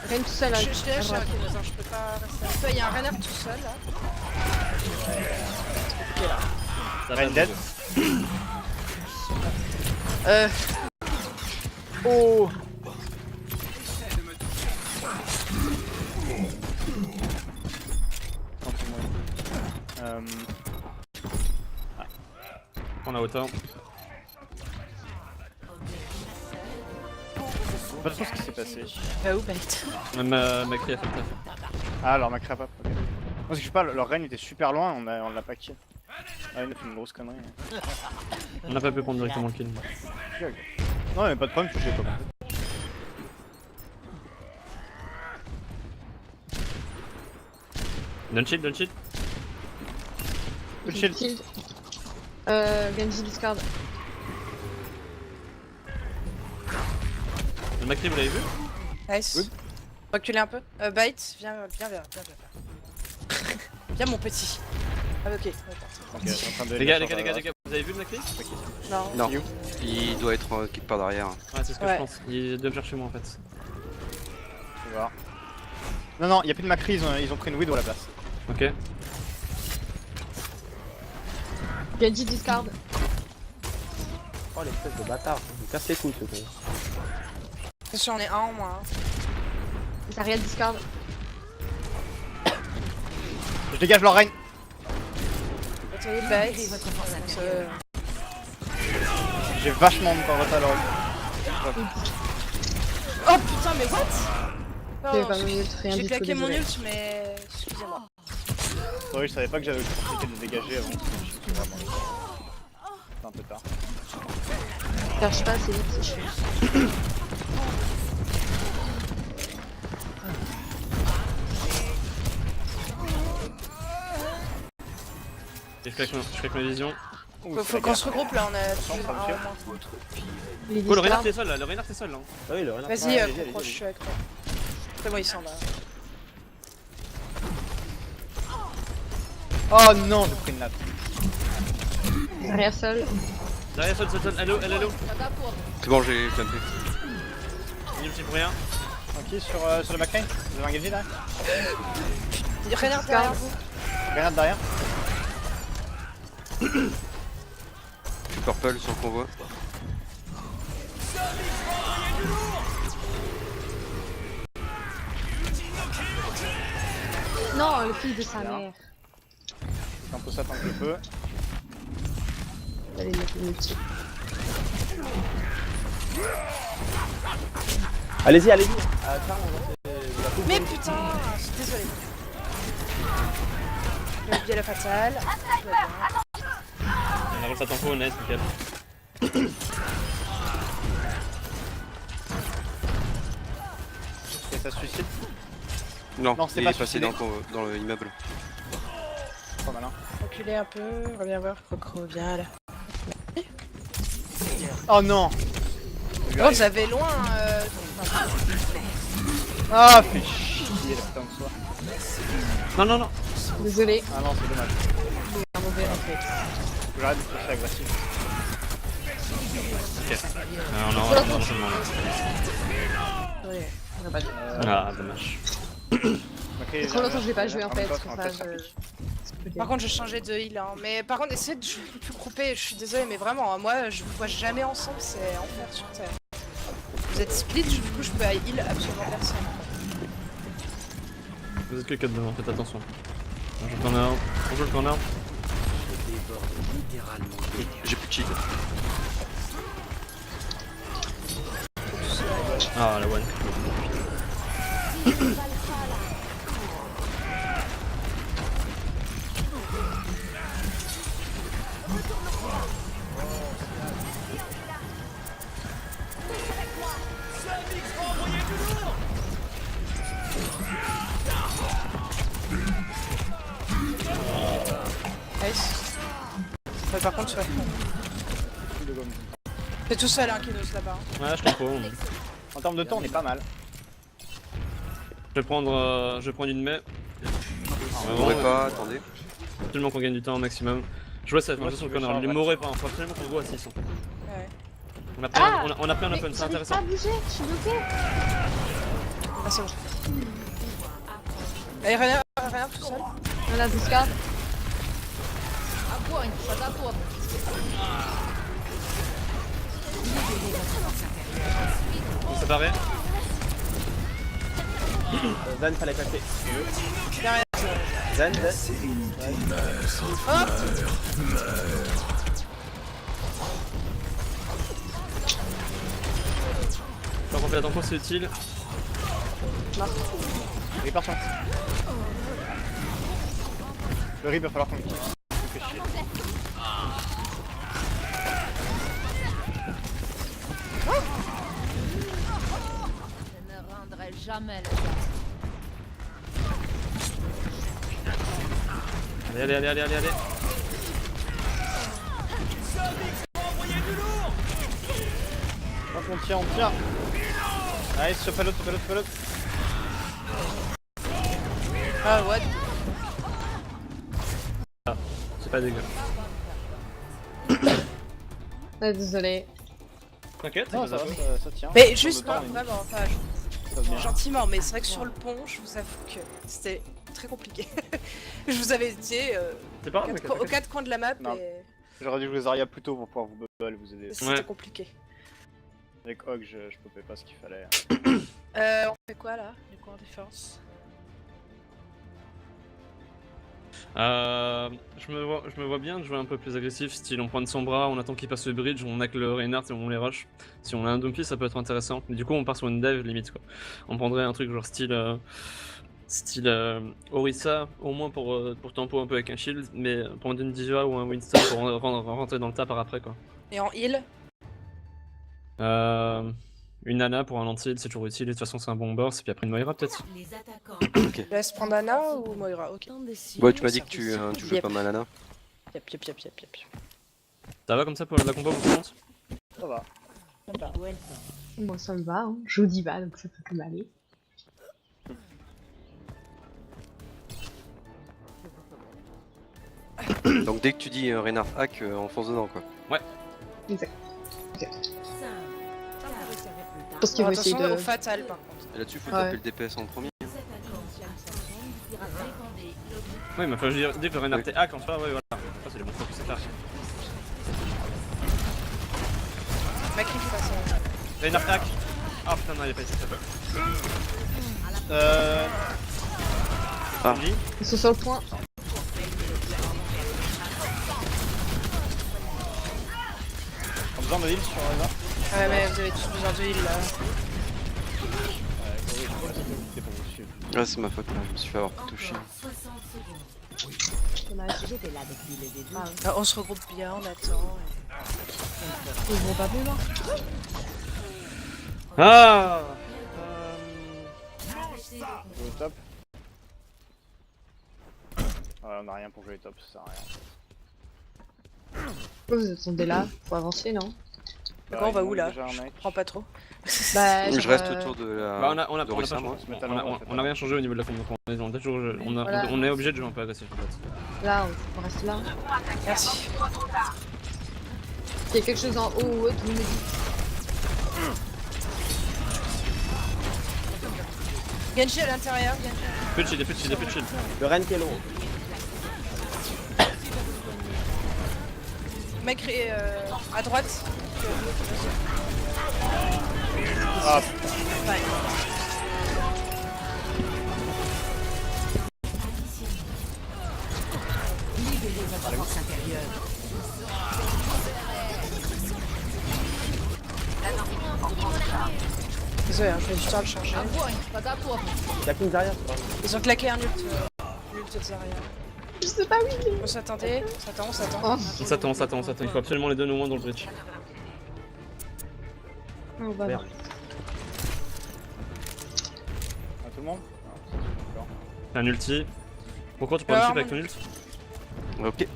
Reign tout seul, Je à te lâche, droite. Kenos, hein, je peux pas rester avec toi. Il y a un renard tout seul, là. Ça Reign va, dead. Oh. On a autant. Pas trop ce qui s'est passé. Bah où, bête? Même Macri a fait le taf. Ah, alors ma crap up. Ok. Moi, ce que je parle, leur Reign était super loin, on l'a pas kill. Ah, il a fait une grosse connerie. On n'a pas pu prendre directement le kill. Ok. Non, mais pas de problème, touchez pas. Don't cheat. Good shield. Shield. Genji, Discord. Le Macri, vous l'avez vu? Nice. Reculez un peu. Bite, viens. Viens, mon petit. Ah, ok. Ok, je suis en train de Les gars, vous avez vu le Macri? Non. Non. Il doit être quelque part derrière. Ouais, c'est ce que Ouais. je pense. Il doit me chercher moi en fait. Je vais voir. Non, y'a plus de Macri, ils ont pris une Widow à la place. Ok. Genji, Discord. Oh, l'espèce de bâtard, il me casse les couilles ce con. Attention, on est un en moins. Zarya, Discord. Je dégage leur Reign. Attendez, bite. J'ai vachement de power à leur Oh putain, mais what? J'avais Oh, pas mon ult, rien j'ai du tout, claqué mon désolé. ult, mais... Excusez-moi. Sorry, je savais pas que j'avais l'opportunité de le dégager avant. C'est vraiment... C'est un peu tard. Cherche pas assez vite, c'est chiant. Et je claque ma vision. Faut qu'on se regroupe là, on a Ça me un en fait. moins. Les Oh, le Reinhardt Discord. est seul là, le Reinhardt est seul là. Vas-y, Crocro, je suis avec toi. C'est bon, il s'en va. Oh non, j'ai pris une nappe. Zarya seul. Derrière, seul, hello. C'est bon, j'ai jumpé. Il ulti pour rien. Tranquille sur le Macri. Vous avez un Genji là? Renard derrière vous. Grenade derrière. Je suis purple sur le convoi. Non, le fils de sa Bien. mère. C'est un peu ça tant que je peux. Allez, mettre une ulti. Allez-y, allez-y. Mais putain, je suis désolée. J'ai oublié la fatale. Tout va bien. On a réussi à tempo, nice, nickel. Et ça se suicide. Non, Non, c'est il pas est passé suicidé. dans l'immeuble. Pas malin. Reculer un peu, reviens voir. Reviens là. Oh non. Oh, j'avais loin. Ah, fais chier la putain de soi. Non, non, non. Désolé. Ah non, c'est dommage. Un mauvais réflexe. Faut que j'arrête de toucher agressif. On en reste dans le jeu, Ouais, on va pas dire. Ah, dommage. Ok, Trop longtemps que je l'ai pas joué en fait, même pour temps, ça c'est un peu je... Par contre, je changeais de heal. Hein. Mais par contre, essayez de plus grouper. Je suis désolée, mais vraiment, hein, moi, je vous vois jamais ensemble. C'est enfer sur terre. Vous êtes split, du coup, je peux heal absolument personne. Vous êtes que 4 devant, faites attention. On joue le corner. On joue le corner. J'ai plus de shield. Ah, la one. Nice. Ouais, par contre, ouais. T'es tout seul, hein, Kinos, là-bas. Hein. Ouais, je tempo. En termes de temps, on est pas mal. Je vais prendre une mai. On pourrait pas, attendez. Absolument qu'on gagne du temps au maximum. Je vois ça, Moi, je sur le je vais corner. Les charger. mourrez pas, faut absolument qu'on go à 6. Ouais. On a pris un Mais open, c'est j'arrive intéressant. pas à bouger, je suis bloquée. Ah, c'est bon. Allez, rien tout seul. Voilà, discard. Séparé. Zan, fallait passer. Derrière. Zan. Tant qu'on fait la tempo, c'est utile. Reaper sur. Le Reaper, va falloir qu'on le kiffe. Ça fait chier. Je ne rendrai jamais le Allez. On tient. Nice, chope l'autre. Ah, what? C'est pas dégueu. Ah, désolé. T'inquiète, Non, ça ça va. va, ça tient. Mais En juste, termes non, de temps, vraiment, enfin, ça se vient. gentiment, mais c'est vrai que sur le pont, je vous avoue que c'était très compliqué. Je vous avais dit C'est pas grave, mais aux quatre coins de la map Non. et J'aurais dû jouer Zarya plus tôt pour pouvoir vous bubble, vous aider. c'était Ouais. compliqué. Avec Hog, je pouvais pas ce qu'il fallait. On fait quoi là? Du coup en défense? Je me vois bien de jouer un peu plus agressif, style on prend de son bras, on attend qu'il passe le bridge, on hack le Reinhardt et on les rush. Si on a un Dumpy, ça peut être intéressant. Mais du coup, on part sur une dive limite quoi. On prendrait un truc genre style Orisa, au moins pour tempo un peu avec un shield, mais prendre une Diva ou un Winston pour rentrer dans le tas par après quoi. Et en heal? Une Ana pour un lentil, c'est toujours utile, de toute façon c'est un bon burst, et puis après une Moira peut-être. Les attaquants. Je laisse prendre Anna ou Moira? Ok. Ouais, tu m'as dit que tu jouais Yep. pas mal Ana. Yep. Ça va comme ça pour la compo, vous compte? Ça va. Moi ça me va, hein. Je vous dis pas, donc ça peut que m'aller. Donc dès que tu dis Reinhardt hack, on fonce dedans quoi. Exact. Je pense qu'il Alors, va essayer attention de... au fatal par contre. Et là-dessus, faut Ouais. taper le DPS en premier. Oui, mais enfin, je veux dire, dès que le Reinhardt est hack en soi, ouais, voilà. Ça, c'est le bon focus, c'est clair. Macri passe. Reinhardt hack. Ah putain, non, il est pas ici, ça peut. Ah. Ils sont sur le point. T'as besoin de heal sur Reza? Ouais, mais vous avez tous besoin de heal là. Ouais, c'est ma faute là, je me suis fait avoir touché. Ah, on se regroupe bien, on attend. Ils vont pas plus loin. Ah Jouer au top. Ouais, on a rien pour jouer top, ça sert à rien. Pourquoi vous attendez là? Faut avancer, non? D'accord, on va où là? Déjà un mec. Je comprends pas trop. Bah, Je reste autour de la. Bah on a de pas Rissa, changé. moi. On a rien changé au niveau de la forme. On est obligé de jouer un peu agressif en fait. là, on reste là. Merci. Il y a quelque chose en haut ou autre, vous me dites. Genji à l'intérieur, Genji. Plus de shield, plus de shield, plus de shield. Le Ren qui est long. Mec à droite. Ah, Ouais. Désolé, je vais du temps le changer. Y'a qu'une Zarya. Ils ont claqué un ult de Zarya. Je sais pas où il est. On s'attendait, on s'attend. Oh. On s'attend. Il faut absolument les donner au moins dans le bridge. On va Merde. à tout le monde? T'as un ulti. Pourquoi tu prends le chip avec ton ult? Ok.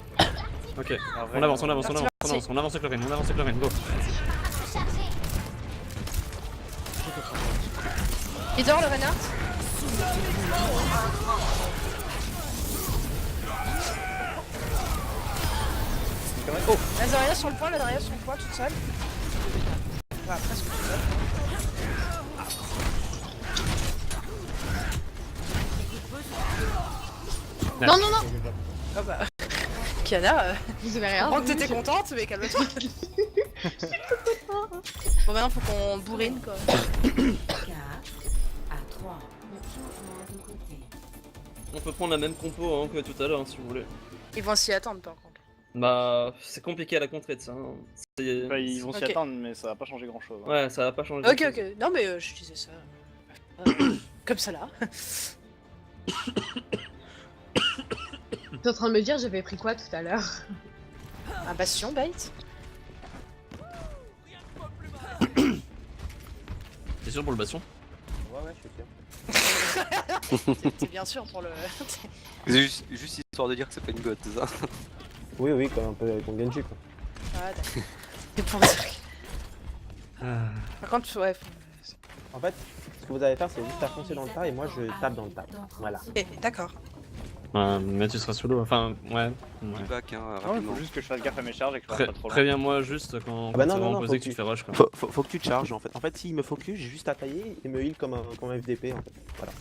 Ok. On avance avec le Ren, go. Il dort le renard. Oh, La Zarya sur le point, toute seule. Enfin, presque toute seule. Non, non, non. Oh bah. Kiana, Vous avez je rien. comprends que t'étais contente, mais calme-toi. Bon, maintenant faut qu'on bourrine quoi. On peut prendre la même compo hein, que tout à l'heure si vous voulez. Ils vont s'y attendre par contre. Bah c'est compliqué à la contrer de ça. Hein. bah, ils vont s'y Ok. attendre, mais ça va pas changer grand chose. Ouais, ça va pas changer. Ok, ok. Non, mais je disais ça. Comme ça là. T'es en train de me dire j'avais pris quoi tout à l'heure? Un bastion bait. T'es sûr pour le bastion? Ouais, je suis sûr. C'est bien sûr pour le. C'est juste histoire de dire que c'est pas une gotte, c'est ça? Oui, comme un peu avec ton Genji quoi. Ah, d'accord. C'est pour ça. Par contre, ouais. En fait, ce que vous allez faire, c'est juste à foncer dans le tas et moi je tape dans le tas. Voilà. Ok, d'accord. Mais tu seras solo, enfin ouais. Il back, hein, Ah ouais, rapidement. faut juste que je fasse gaffe à mes charges et que je fasse pas trop loin. Préviens-moi juste quand bah non, ça va non, en non, poser faut que tu que fais rush quoi. Faut que tu te charges en fait. En fait, s'il me focus, j'ai juste à tailler et me heal comme un FDP en fait. Voilà.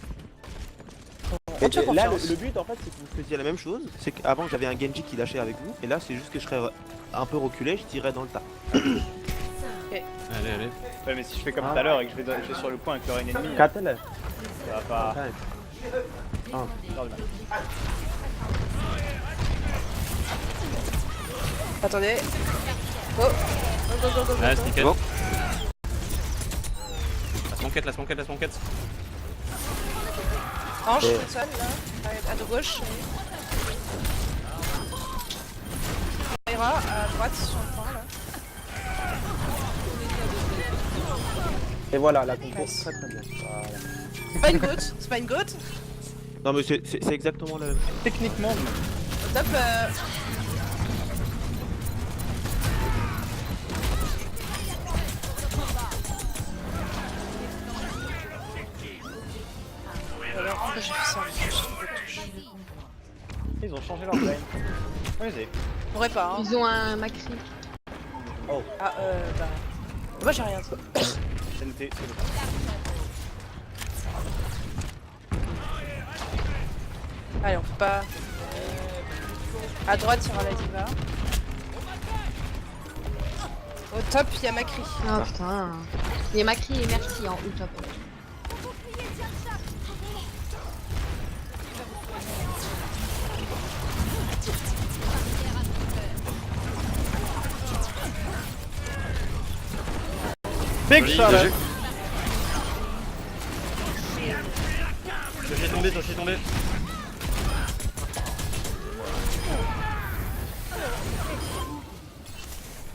On te fait Et là, confiance. le but en fait, c'est que vous faisiez la même chose. C'est qu'avant, j'avais un Genji qui lâchait avec vous. Et là, c'est juste que je serais un peu reculé, je tirerais dans le tas. Allez. Ouais, mais si je fais comme tout à l'heure et que je vais sur le point avec le Ren ennemi, Katel. ça va pas. Ah. Attendez. Go. Go. Nice, nickel. Bon. La smoquette. Ange toute seule là. À de gauche. Ira à droite sur le point là. Et voilà, la compo. Nice. Très bien. Voilà. C'est pas une goat. Non, mais c'est exactement la même chose. Techniquement, Top. Alors, pourquoi j'ai fait ça ils ont changé leur lane. Vas-y. On pourrait pas, hein. Ils ont un Macri. Ah, bah. Moi j'ai rien dit. TNT, c'est le Allez, on peut pas. À droite, il y aura la diva. Au top, il y a Macri. Oh putain. Il y a Macri et Merci en haut top. Pique ça là. Toshi est tombé, Toshi est tombé.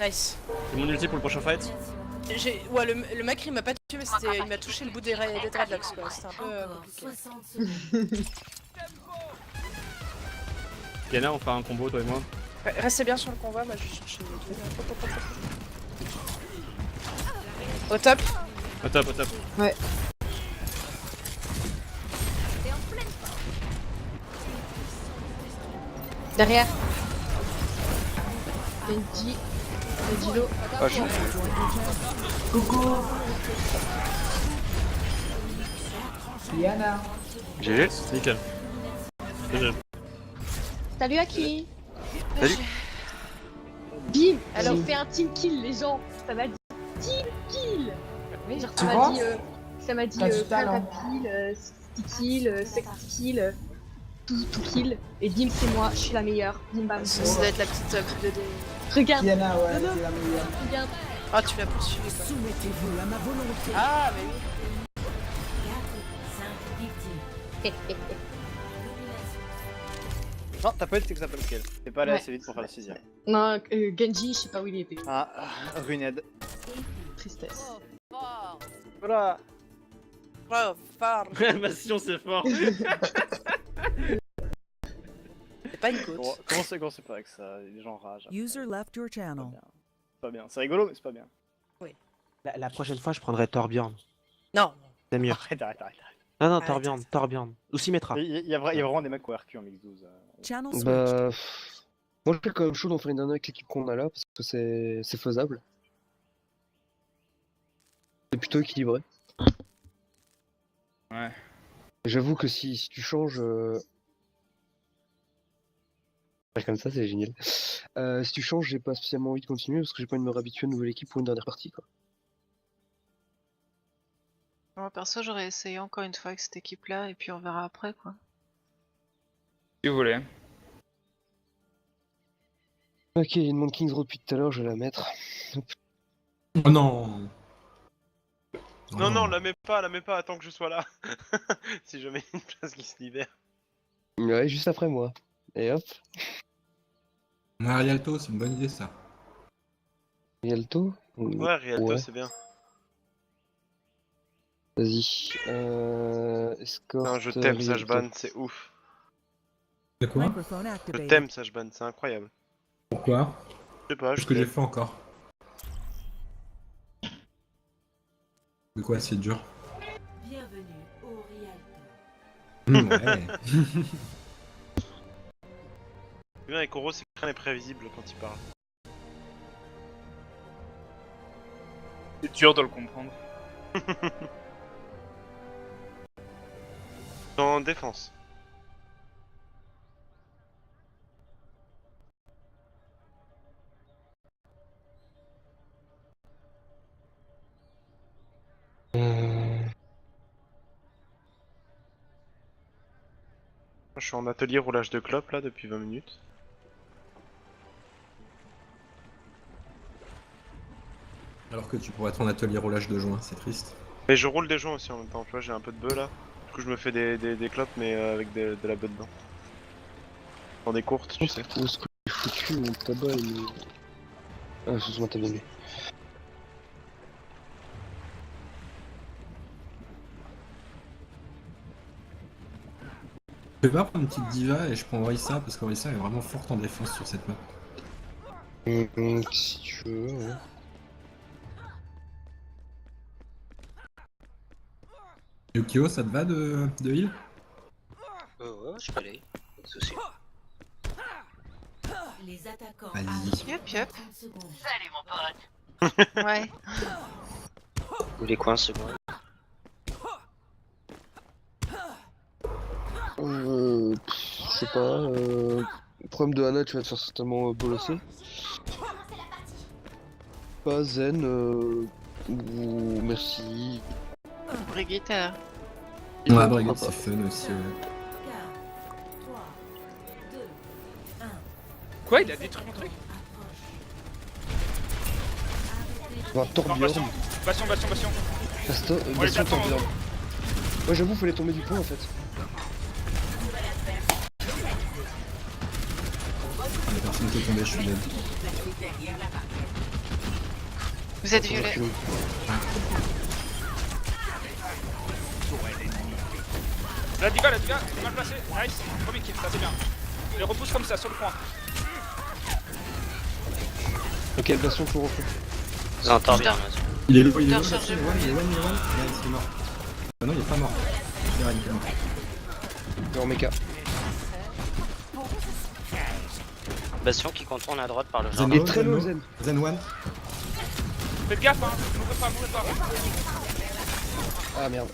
Nice. C'est mon ulti pour le prochain fight. Ouais, le mec il m'a pas tué, mais il m'a touché le bout des dreadlocks quoi. C'était un peu compliqué. Yana, on fait un combo toi et moi. Ouais, restez bien sur le convoi, moi je cherche les trucs. Au top. Au top, au top. Ouais. Derrière. Genji. Genjilo. Ah, je Diana. GG. Nickel. GG. Salut Aki. Salut. Bim. Alors fais un team kill les gens. Ça m'a dit team kill. Oui, genre ça m'a dit kill, 60 kill, 60 kill, tout kill. Et bim c'est moi, je suis la meilleure. Bim bam. Ça doit être la petite coupe de dé. Regarde. Diana, ouais, Non, non. c'est la meilleure. Regarde. Ah, tu l'as poursuivi quoi. Soumettez-vous à ma volonté. Ah, mais oui. Non, t'as pas eu le que ça s'appelle quel. T'es pas allé Ouais. assez vite pour faire le 6ème. Non, Genji, je sais pas où il était. Ah, Runed. Tristesse. Voilà. Oh, fort. Bastion c'est fort. C'est pas une côte. Bon, comment c'est pas avec ça? Les gens ragent. User left your channel. C'est pas bien. C'est rigolo, mais c'est pas bien. La prochaine fois, je prendrai Torbjorn. Non. C'est mieux. Arrête. Non, Arrête. Torbjorn. Ou Symmetra. Il y a vraiment des mecs qui ont RQ en mix 12. Channel switched. Bah. Moi je fais quand même chaud d'en faire une dernière avec l'équipe qu'on a là, parce que c'est faisable. C'est plutôt équilibré. Ouais. J'avoue que si tu changes. Comme ça, c'est génial. Si tu changes, j'ai pas spécialement envie de continuer parce que j'ai pas envie de me réhabituer à une nouvelle équipe pour une dernière partie quoi. Moi perso j'aurais essayé encore une fois avec cette équipe là et puis on verra après quoi. Si vous voulez. Ok, il demande Kings Road depuis tout à l'heure, je vais la mettre. Oh non. Non, la mets pas, attends que je sois là. Si jamais une place qui se libère. Ouais, juste après moi. Et hop. Ouais, Rialto, c'est une bonne idée ça. Rialto. Ouais, Rialto, Ouais. c'est bien. Vas-y. Escort. Non, je t'aime, Rialto. Sajban, c'est ouf. De quoi? Microphone Je activated. t'aime, Sajban, c'est incroyable. Pourquoi? Je sais pas, Qu'est-ce que j'ai fait encore? De quoi c'est dur? Bienvenue au Rialto. Ouais. Le bien avec Oro, c'est que rien n'est prévisible quand il parle. C'est dur de le comprendre. En défense. Je suis en atelier roulage de clope là depuis 20 minutes. Alors que tu pourrais être en atelier roulage de joint, c'est triste. Mais je roule des joints aussi en même temps, tu vois, j'ai un peu de bœuf là. Du coup je me fais des clopes mais avec de la bœuf dedans. Dans des courtes, tu sais. Où est-ce que j'ai foutu mon tabac et mes... Ah, ce sont tabac. Je vais pas prendre une petite diva et je prends Orisa parce qu'Orisa est vraiment forte en défense sur cette map. Si tu veux, ouais. Yukio, ça te va de heal? Ouais, je peux aller. Pas de soucis. Les attaquants. Vas-y. Yup. Salut mon pote. Ouais. Vous voulez quoi un second? Je sais pas, problème de Hana, tu vas te faire certainement bolosser. Pas Zen, ou merci. Brigitte. Ouais, Brigitte, c'est fun aussi. Ouais. Quoi, il a détruit mon truc? Torbjorn. Bastion. Bastion les attend, tombe bien. Ouais, j'avoue, fallait tomber du pont en fait. La personne qui est tombée, je suis dead. Vous êtes violet. La diva, mal placé. Nice. Premier kill, ça c'est bien. Je les repousse comme ça, sur le point. Ok, le bastion, faut refaire. J'entends bien. Il est low, il est low. Putain, chargez-vous. Il est one. Nice, il est mort. Ah non, il est pas mort. Il est mort. Non, mecha. Bastion qui contourne à droite par le Zen jardin. Il est très low, Zen. Zen one. Faites gaffe, hein. Mourrez pas. Ah merde.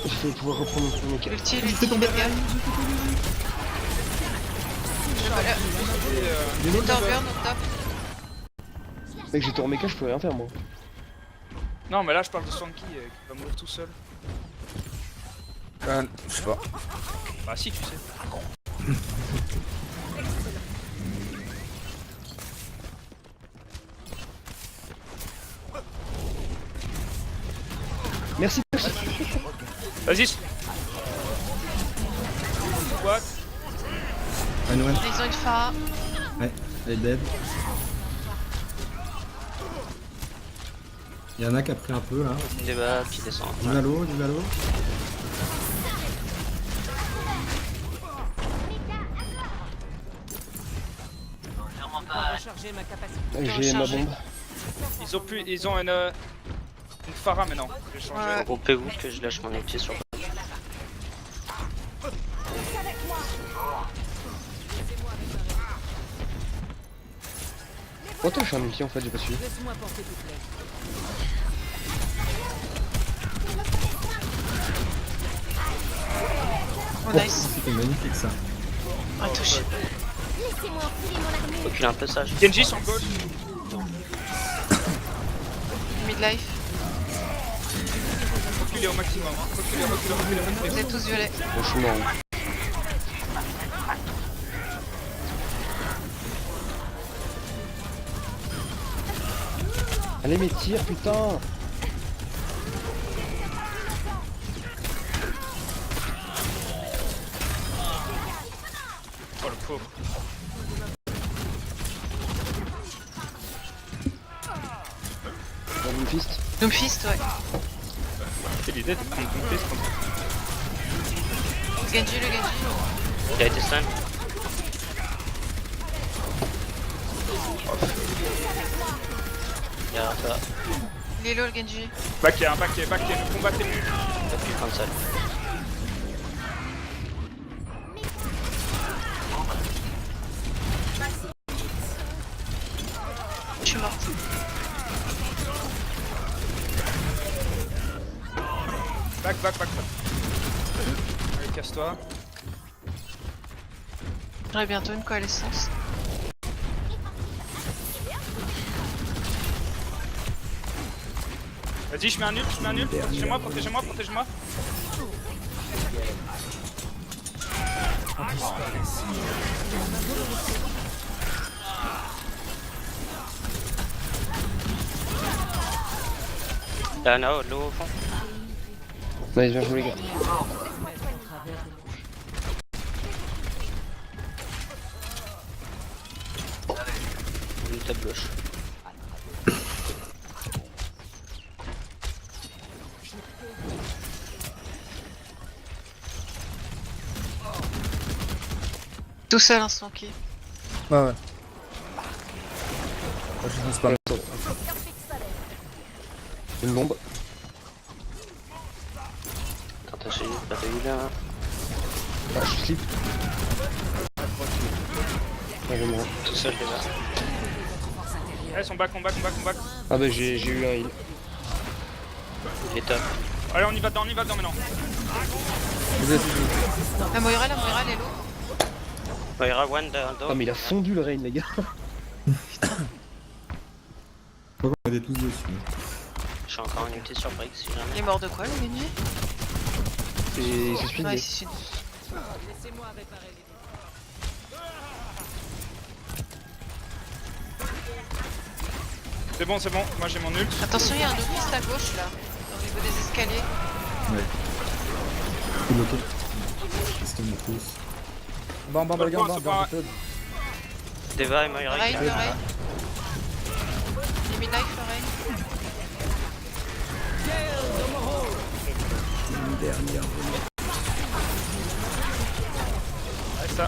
Je vais pouvoir reprendre mon mecha. Ulti, Il s'est tombé. Burn au top. Mec, j'étais en mecha, je pouvais rien faire moi. Non, mais là je parle de Swanky qui va mourir tout seul. Je sais pas. Bah si, tu sais. Merci. Vas-y. What? One. Ils ont une Pharah. Ouais, elle est dead. Il y en a qui a pris un peu là. Débat qui descend. Du Valo. J'ai ma bombe. Ils ont une Pharah maintenant. Je vais changer. Regroupez-vous que je lâche mon ulti sur. Oh, attends, je suis un ulti en fait, j'ai pas suivi. Oh nice. C'était magnifique ça. Ah, touche. Recule un peu ça. Genji sur gauche. Midlife. Reculez au maximum. Hein. Reculez. Vous êtes tous violets. Bon, je suis mort. Allez, mes tirs, putain! Oh le pauvre. Doomfist. Doomfist, ouais. C'est l'idée de prendre Doomfist contre. Genji, le Genji. Il a été stun. Il y a un tas. Il est low, le Genji. Backé, ne combattez plus. Depuis cancel. Je suis morte. Back. Allez, casse-toi. J'aurai bientôt une coalescence. Vas-y, je mets un nul. Protégez-moi. Il y a un AO de l'eau au fond. Nice, bien joué les gars. Une tête gauche. Tout seul, instant qui. Ouais. Je pense pas. Une bombe. Quand t'as chez lui, t'as eu là. Ah, je slip. Ah, je meurs. Tout seul déjà. Allez, son back. Ah bah j'ai eu un heal. Il est top. Allez, on y va dedans maintenant. La Moira, elle est low. Moira one down. Ah mais il a fondu le rain les gars. Pourquoi on est tous dessus? Je suis encore en ulti sur break si jamais. Il est mort de quoi, le Genji? C'est speed. Ouais, c'est Laissez-moi réparer les dégâts. C'est bon, moi j'ai mon ult. Attention, il y a un office à gauche là, au niveau des escaliers. Ouais. Tout bloqué. Qu'est-ce qu'on a tous? Bam, les gars, bam. Deva et Mayra. Rain, le Rain. J'ai mis life, le Rain. Une dernière. Ouais, ça.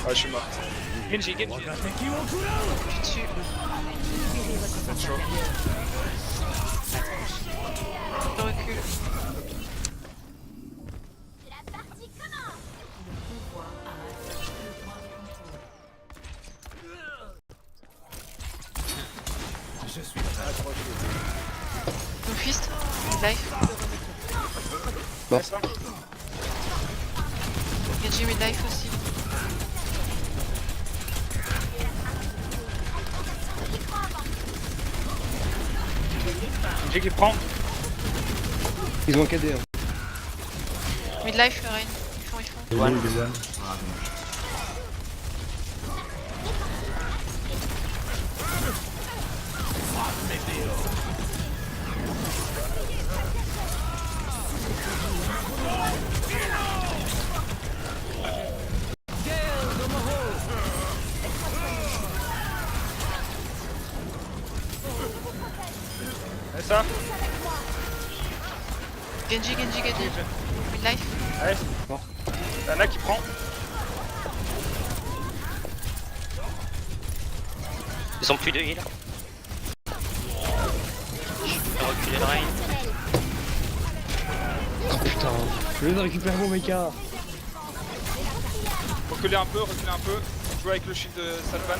Ah, je suis mort. Genji. Je suis dessus. Je recule. Mon fist, mid-life. Bon. Genji mid-life aussi. Genji qui prend. Ils ont un KD. Hein. Mid-life, le Rain. Ils font. One. Ah, dommage. C'est ça. Genji. Mid-life. Ouais. Bon. Lana qui prend. Ils ont plus de heal. Je peux reculer le Rain. Oh putain, je viens de récupérer mon mecha. Reculer un peu. Jouer avec le shield de Salvan.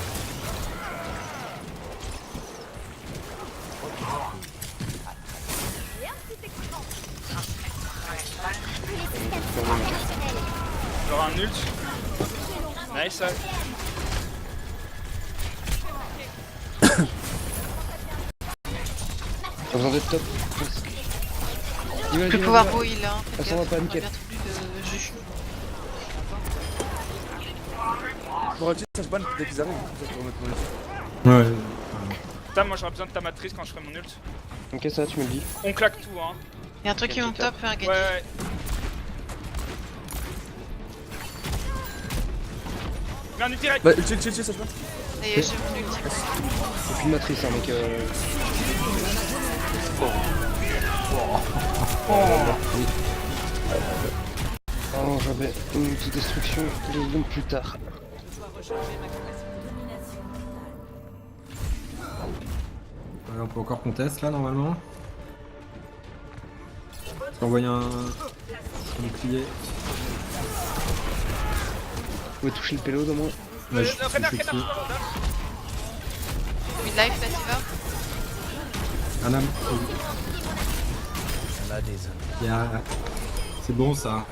J'aurai un ult. Nice. T'as besoin d'être top. Je vais pouvoir beau heal là. Elle s'en va pas nickel. Bientôt plus de jus. Je me retire, ça se bonne dès qu'ils arrivent. Ouais. Putain, moi j'aurais besoin de ta matrice quand je ferai mon ult. Ok, ça, tu me le dis. On claque tout, hein. Y'a un truc qui monte top, un Genji. Ouais. Mais un ult direct. Bah, chill, ça se passe. Ça y est, j'ai mon ulti. Y'a plus de matrice, hein, mec. Oh, j'avais une petite destruction 2 secondes plus tard. Ouais, on peut encore contest là normalement. Je vais envoyer un bouclier. Vous pouvez toucher le pélo au moins. Ouais, je suis dessus. Mid-life, là tu vas. Anam. C'est bon ça.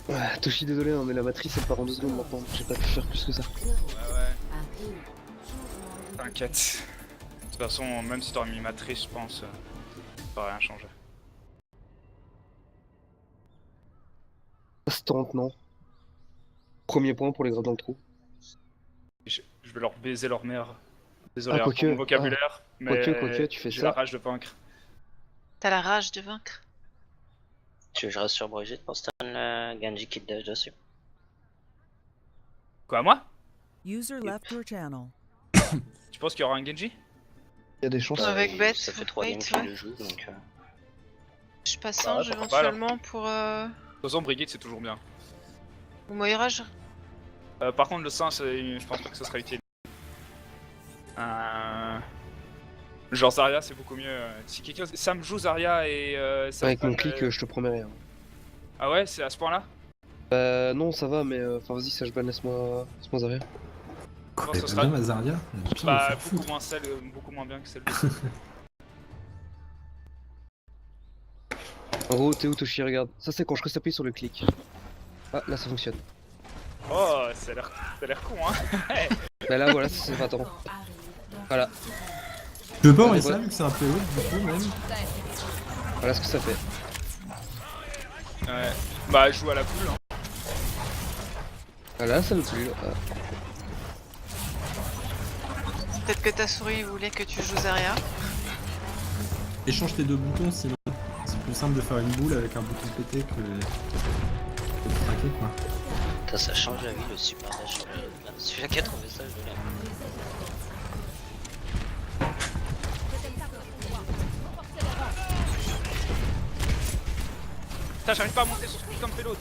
Ouais, Toshi, désolé, hein, mais la matrice elle part en 2 secondes maintenant. J'ai pas pu faire plus que ça. Ouais. T'inquiète. De toute façon, même si t'aurais mis matrice, je pense, ça va rien changer. Ça se tente, non. Premier point pour les gradins de trou. Je vais leur baiser leur mère. Désolé Ah, pour mon vocabulaire, mais quoique, tu fais j'ai ça. la rage de vaincre. T'as la rage de vaincre. Tu veux que je reste sur Brigitte pour stun le Genji qui te dash dessus? Quoi, moi? User left your channel. Tu penses qu'il y aura un Genji? Il y a des chances. Avec Bête, Ça fait 3 Bête, games qu'il ouais. le joue donc. Je passe Bah, singe pourquoi pas, alors. éventuellement pour. De toute façon, Brigitte c'est toujours bien. Ou Moira, je. Par contre, le sein, je pense pas que ce sera utile. Genre Zarya, c'est beaucoup mieux. Si quelqu'un. Sam joue Zarya et. Avec mon clic, je te promets rien. Ah ouais, c'est à ce point-là? Non, ça va, mais enfin, vas-y, ça je ban, laisse-moi Zarya. Non, Elle ce est sera. bien ma Zarya. Putain, Bah, elle me fait foutre. beaucoup moins bien que celle de. En gros, Théo, Toshi, regarde. Ça, c'est quand je reste appuyé sur le clic. Ah, là, ça fonctionne. Oh, ça a l'air con, hein. Bah là, voilà, c'est pas attends. Voilà. Tu veux pas envoyer ça vu que c'est un peu haut du coup même? Voilà ce que ça fait. Ouais. Bah, je joue à la poule. Hein. Ah là, ça le plus. Peut-être que ta souris voulait que tu joues Zarya. Échange tes deux boutons, sinon c'est plus simple de faire une boule avec un bouton pété que de traquer quoi. Putain, ça change la vie le super dash. Celui-là qui a trouvé ça, je l'aime. Putain, j'arrive pas à monter sur ce truc comme fait l'autre.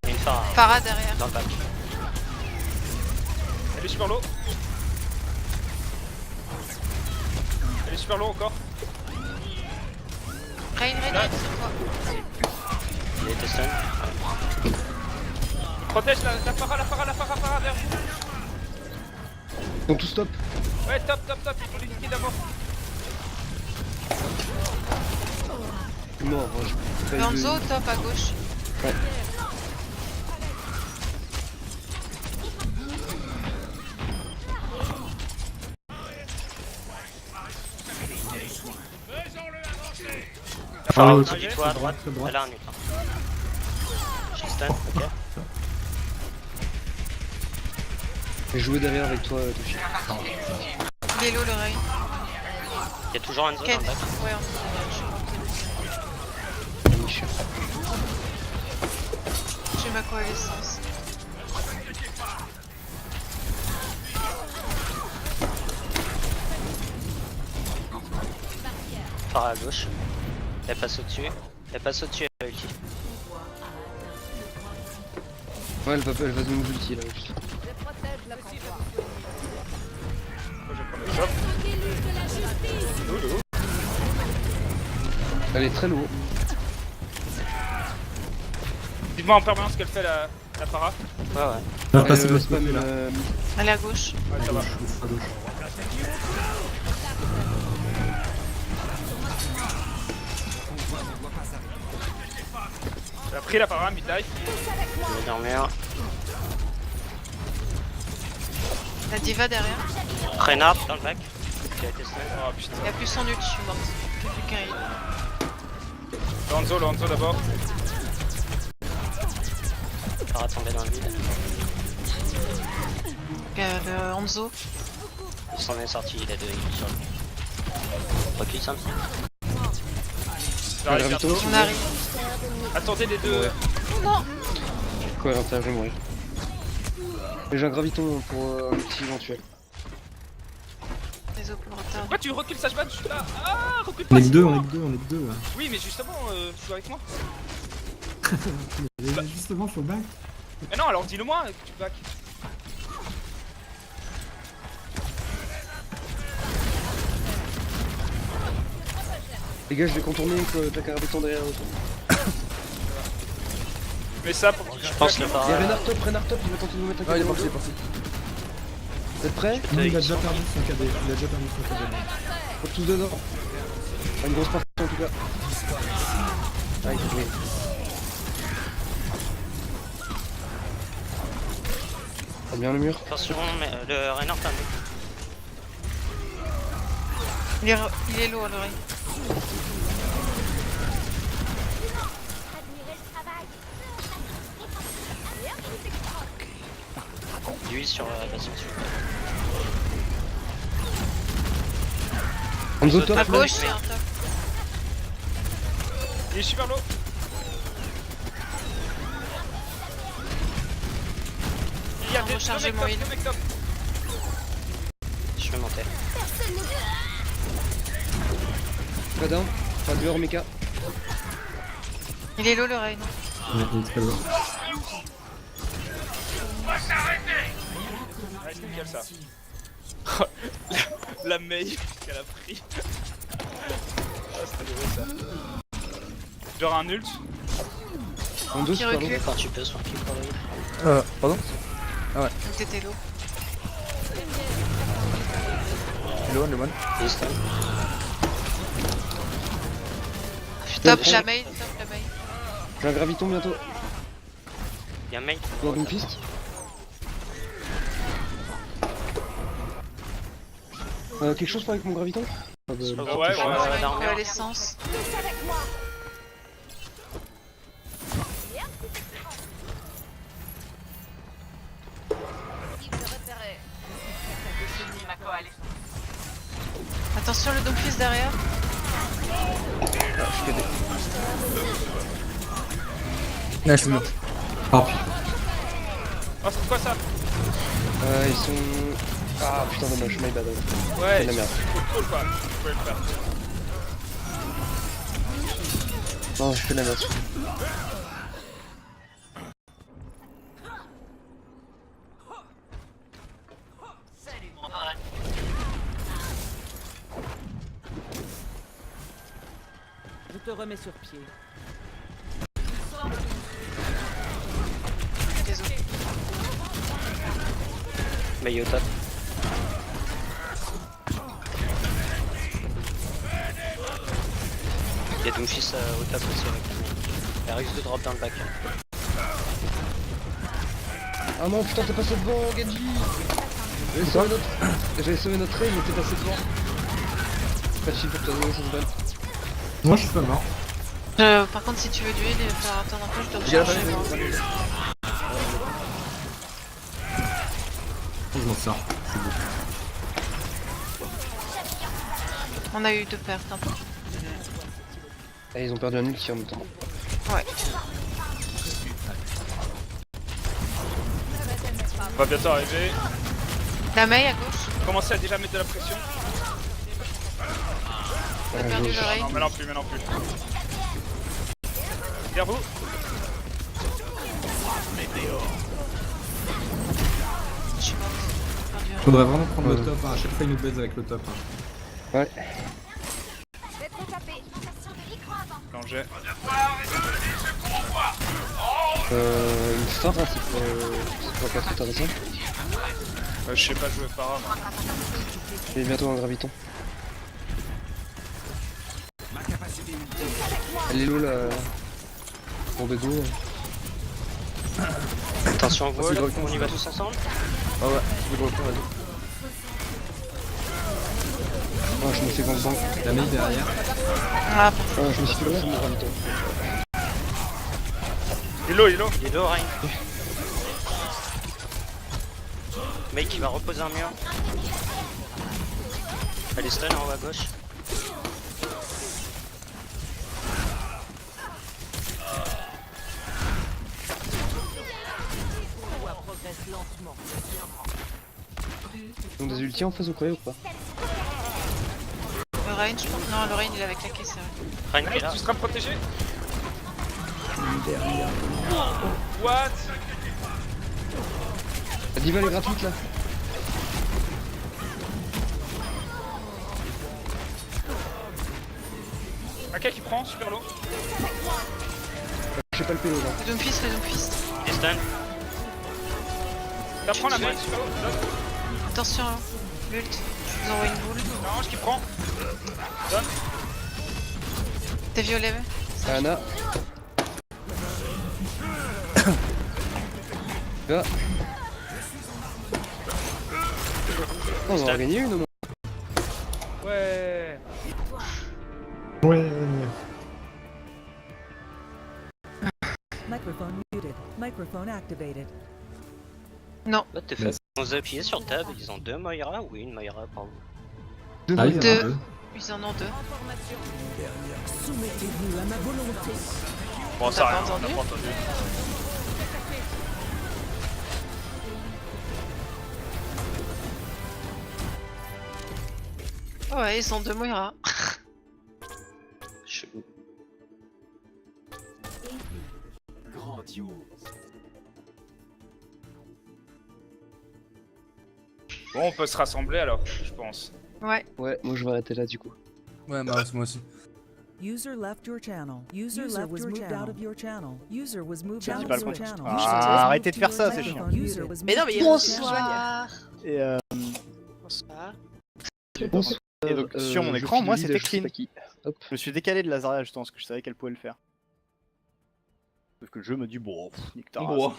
Il y a une Pharah. Pharah derrière. Dans le bac. Elle est super low. Elle est super low encore. Rain, sur toi. Il a été stun. Protège la Pharah vers vous. Ils sont tous stop. Ouais, top, il faut les niquer d'abord. Je suis mort, moi, je peux pas Lonzo, top à gauche. Ouais. La Pharah Ah, au-dessus ok. du toit à droite, elle a un ult. Je stun, ok. Je vais jouer derrière avec toi, Toshi. Il est low le Rain. Il y a toujours un zone Ken. dans le bac. Ouais, je suis monté. J'ai ma coalescence. Pharah à gauche. Elle passe au-dessus. Elle passe au-dessus, elle a ulti. Ouais, elle va nous ulti là. Juste. Elle est très lourde. Dites-moi en permanence ce qu'elle fait la Pharah. Ouais, ouais. On va passer de l'autre spam, côté là. Elle est à gauche. Ouais, ça va. À gauche. Elle a pris la Pharah, mid-dive. Je vais dormir. La diva derrière. Reinhardt dans le bac. Qui a été stun. Oh putain. Il a plus son ult, je suis morte. J'ai plus qu'un heal. Lorenzo d'abord. Pharah tombée dans le vide. Le Hanzo. Il s'en est sorti, il a deux heals sur lui. Recule simple. J'arrive bientôt. On arrive. Attendez les deux. Non. Quoi, à l'intérieur, je vais mourir. Mais j'ai un graviton pour un outil éventuel. Désolé pour le retard. Pourquoi tu recules, Sashman? Je suis là. Ah, recule On pas. est que deux, sinon. on est que deux, on est que deux. Là. Oui, mais justement, joue avec moi. Mais justement, faut back. Mais non, alors dis-le moi que tu back. Les gars, je vais contourner ta graviton derrière. Mais ça pour que Je pense que le Il y a Pharah. Renard top, il va tenter de nous mettre un Ah, il est graviton. parti. Vous êtes prêts? Non, il a déjà perdu son KD. Il a déjà perdu son KD. Faut tous dedans. Pas une grosse partie en tout cas. Aïe, oui. T'as bien le mur? Attention, mais le Reinhardt a un ult. Il est low, le Rain. D'huile sur l'ascension. Hanzo top, À là. gauche, c'est un top. il est super low. Il y a On deux recharge mecs mon top, heal. deux mecs top. Je vais monter. Pas down, pas de mecha. Il est low, le Rain. Ouais, il est très lourd. Ouais, c'est nickel ça. la Mei qu'elle a pris. Ah, c'était drôle ça. Genre un ult. Hanzo, Qui super long. recule. Quand tu peux, soit qui pour le heal. Pardon. T'étais low. Le one. Il est stun. Top la main, top la main. J'ai un graviton bientôt. Il y a un mate. Dans une piste. Quelque chose pour avec mon graviton? Ouais, ouais, Ouais, dormir. coalescence. Attention le Doomfist derrière. Je fais des... Là, je suis mort. Oh putain. Oh, c'est quoi ça? Ils sont... Ah putain dommage, my bad. Ouais, C'est de la merde. faut pas, je peux le faire. Non, je fais de la merde. Je te remets sur pied. Désolé. Mais au top. Il y a Doomfist au top aussi avec lui. Il risque de drop dans le back. Ah non putain t'es passé devant Genji. J'avais sauvé notre raid mais t'es passé devant. Pas de shield pour te donner cette balle. Moi je suis pas mort. Par contre si tu veux du heal, il va falloir attendre un peu, je dois recharger moi. Je m'en sors. C'est bon. On a eu 2 pertes, hein. Ah, ils ont perdu un ulti en même temps. Ouais. On va bientôt arriver. La Mei à gauche. Commencez à déjà mettre de la pression. On a perdu le raid. Non, maintenant plus. Vers vous. Je suis morte. J'ai perdu un raid. Faudrait vraiment prendre le top, hein. À chaque fois ils nous baise avec le top. Hein. Ouais. Danger. Une phare hein, c'est pas trop intéressant. Je sais pas jouer Pharah moi. Et bientôt un graviton. Elle est low là. Pour de go. Attention à vous, c'est là, drôle. on y va tous ensemble. Ah ouais, c'est le vas-y. Oh je me fais gang. La main derrière. Ah, Je me suis fait le graviton. Hello. Il est low, Ryan. Mec, il va reposer un mur. Elle est stun en haut à gauche. Ils ont des ultis en face ou quoi ou pas? le Rain, je pense. Non, le Rain il avait claqué, c'est vrai. Ryan qui est là. Tu seras protégé. What? La diva elle est gratuite là. Ok qui prend, super low. J'ai pas le pélo là. Le Doomfist. Il est stun. Ça prend la main, super low. Attention, hein. L'ult. Je vous envoie une boule. Orange qui prend. Donne. T'es violet. Ana. Là. Oh, on va en gagner une au moins. Ouais. Ouais. Microphone muted. Microphone activated. Non. Là, t'es fait. On s'est appuyé sur tab, ils ont 2 Moira ou une Moira, pardon. Ah, il y en a Deux. deux. Ils en ont 2. Soumettez-vous à ma volonté. Bon, ça T'as rien, pas on a entendu pas entendu. Ouais, ils ont 2 Moira. Chelou. Bon, on peut se rassembler alors, je pense. Ouais. Ouais, moi je vais arrêter là du coup. Ouais, moi aussi. User left your channel. User was moved out of your channel. User was moved Je out dis of pas le your point. channel. Ah, arrêtez de faire ça, c'est chiant. User was Mais non, mais il y a Bonsoir. Et, Bonsoir. et donc sur mon je écran, file moi lead, c'était je sais clean. pas qui. Hop. Je me suis décalé de Lazaria justement parce que je savais qu'elle pouvait le faire. Parce que le jeu me dit bon, pff, nique ta race.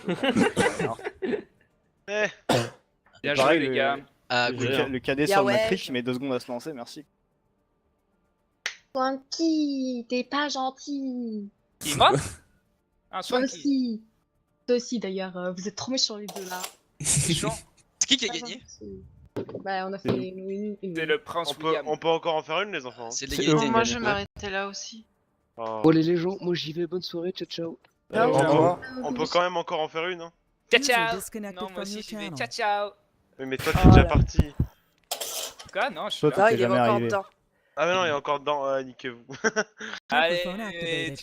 Bien Pareil, joué les gars. Le KD Bien sur le ouais. Matrix qui met 2 secondes à se lancer, merci. Swanky, t'es pas gentil. Qui moi? Un Toi soin qui. aussi. Toi aussi d'ailleurs, vous êtes trop méchants les deux là. C'est chiant. C'est qui a Pas gagné? gentil. Bah, on a fait une. C'est le prince William. On peut encore en faire une, les enfants. C'est Bon, moi je vais m'arrêter là aussi. Oh. Bon les gens, moi j'y vais, bonne soirée, ciao ciao. On peut quand même encore en faire une, hein. Ciao User ciao. disconnected Non, moi from aussi your j'y vais. channel. Ciao ciao. Oui, mais toi, t'es déjà parti. Quoi? Non, je suis Toi, là. t'es Ah, il est jamais encore arrivé. dedans. Ah, mais non, il est encore dedans, niquez-vous. Allez, Microphone activated.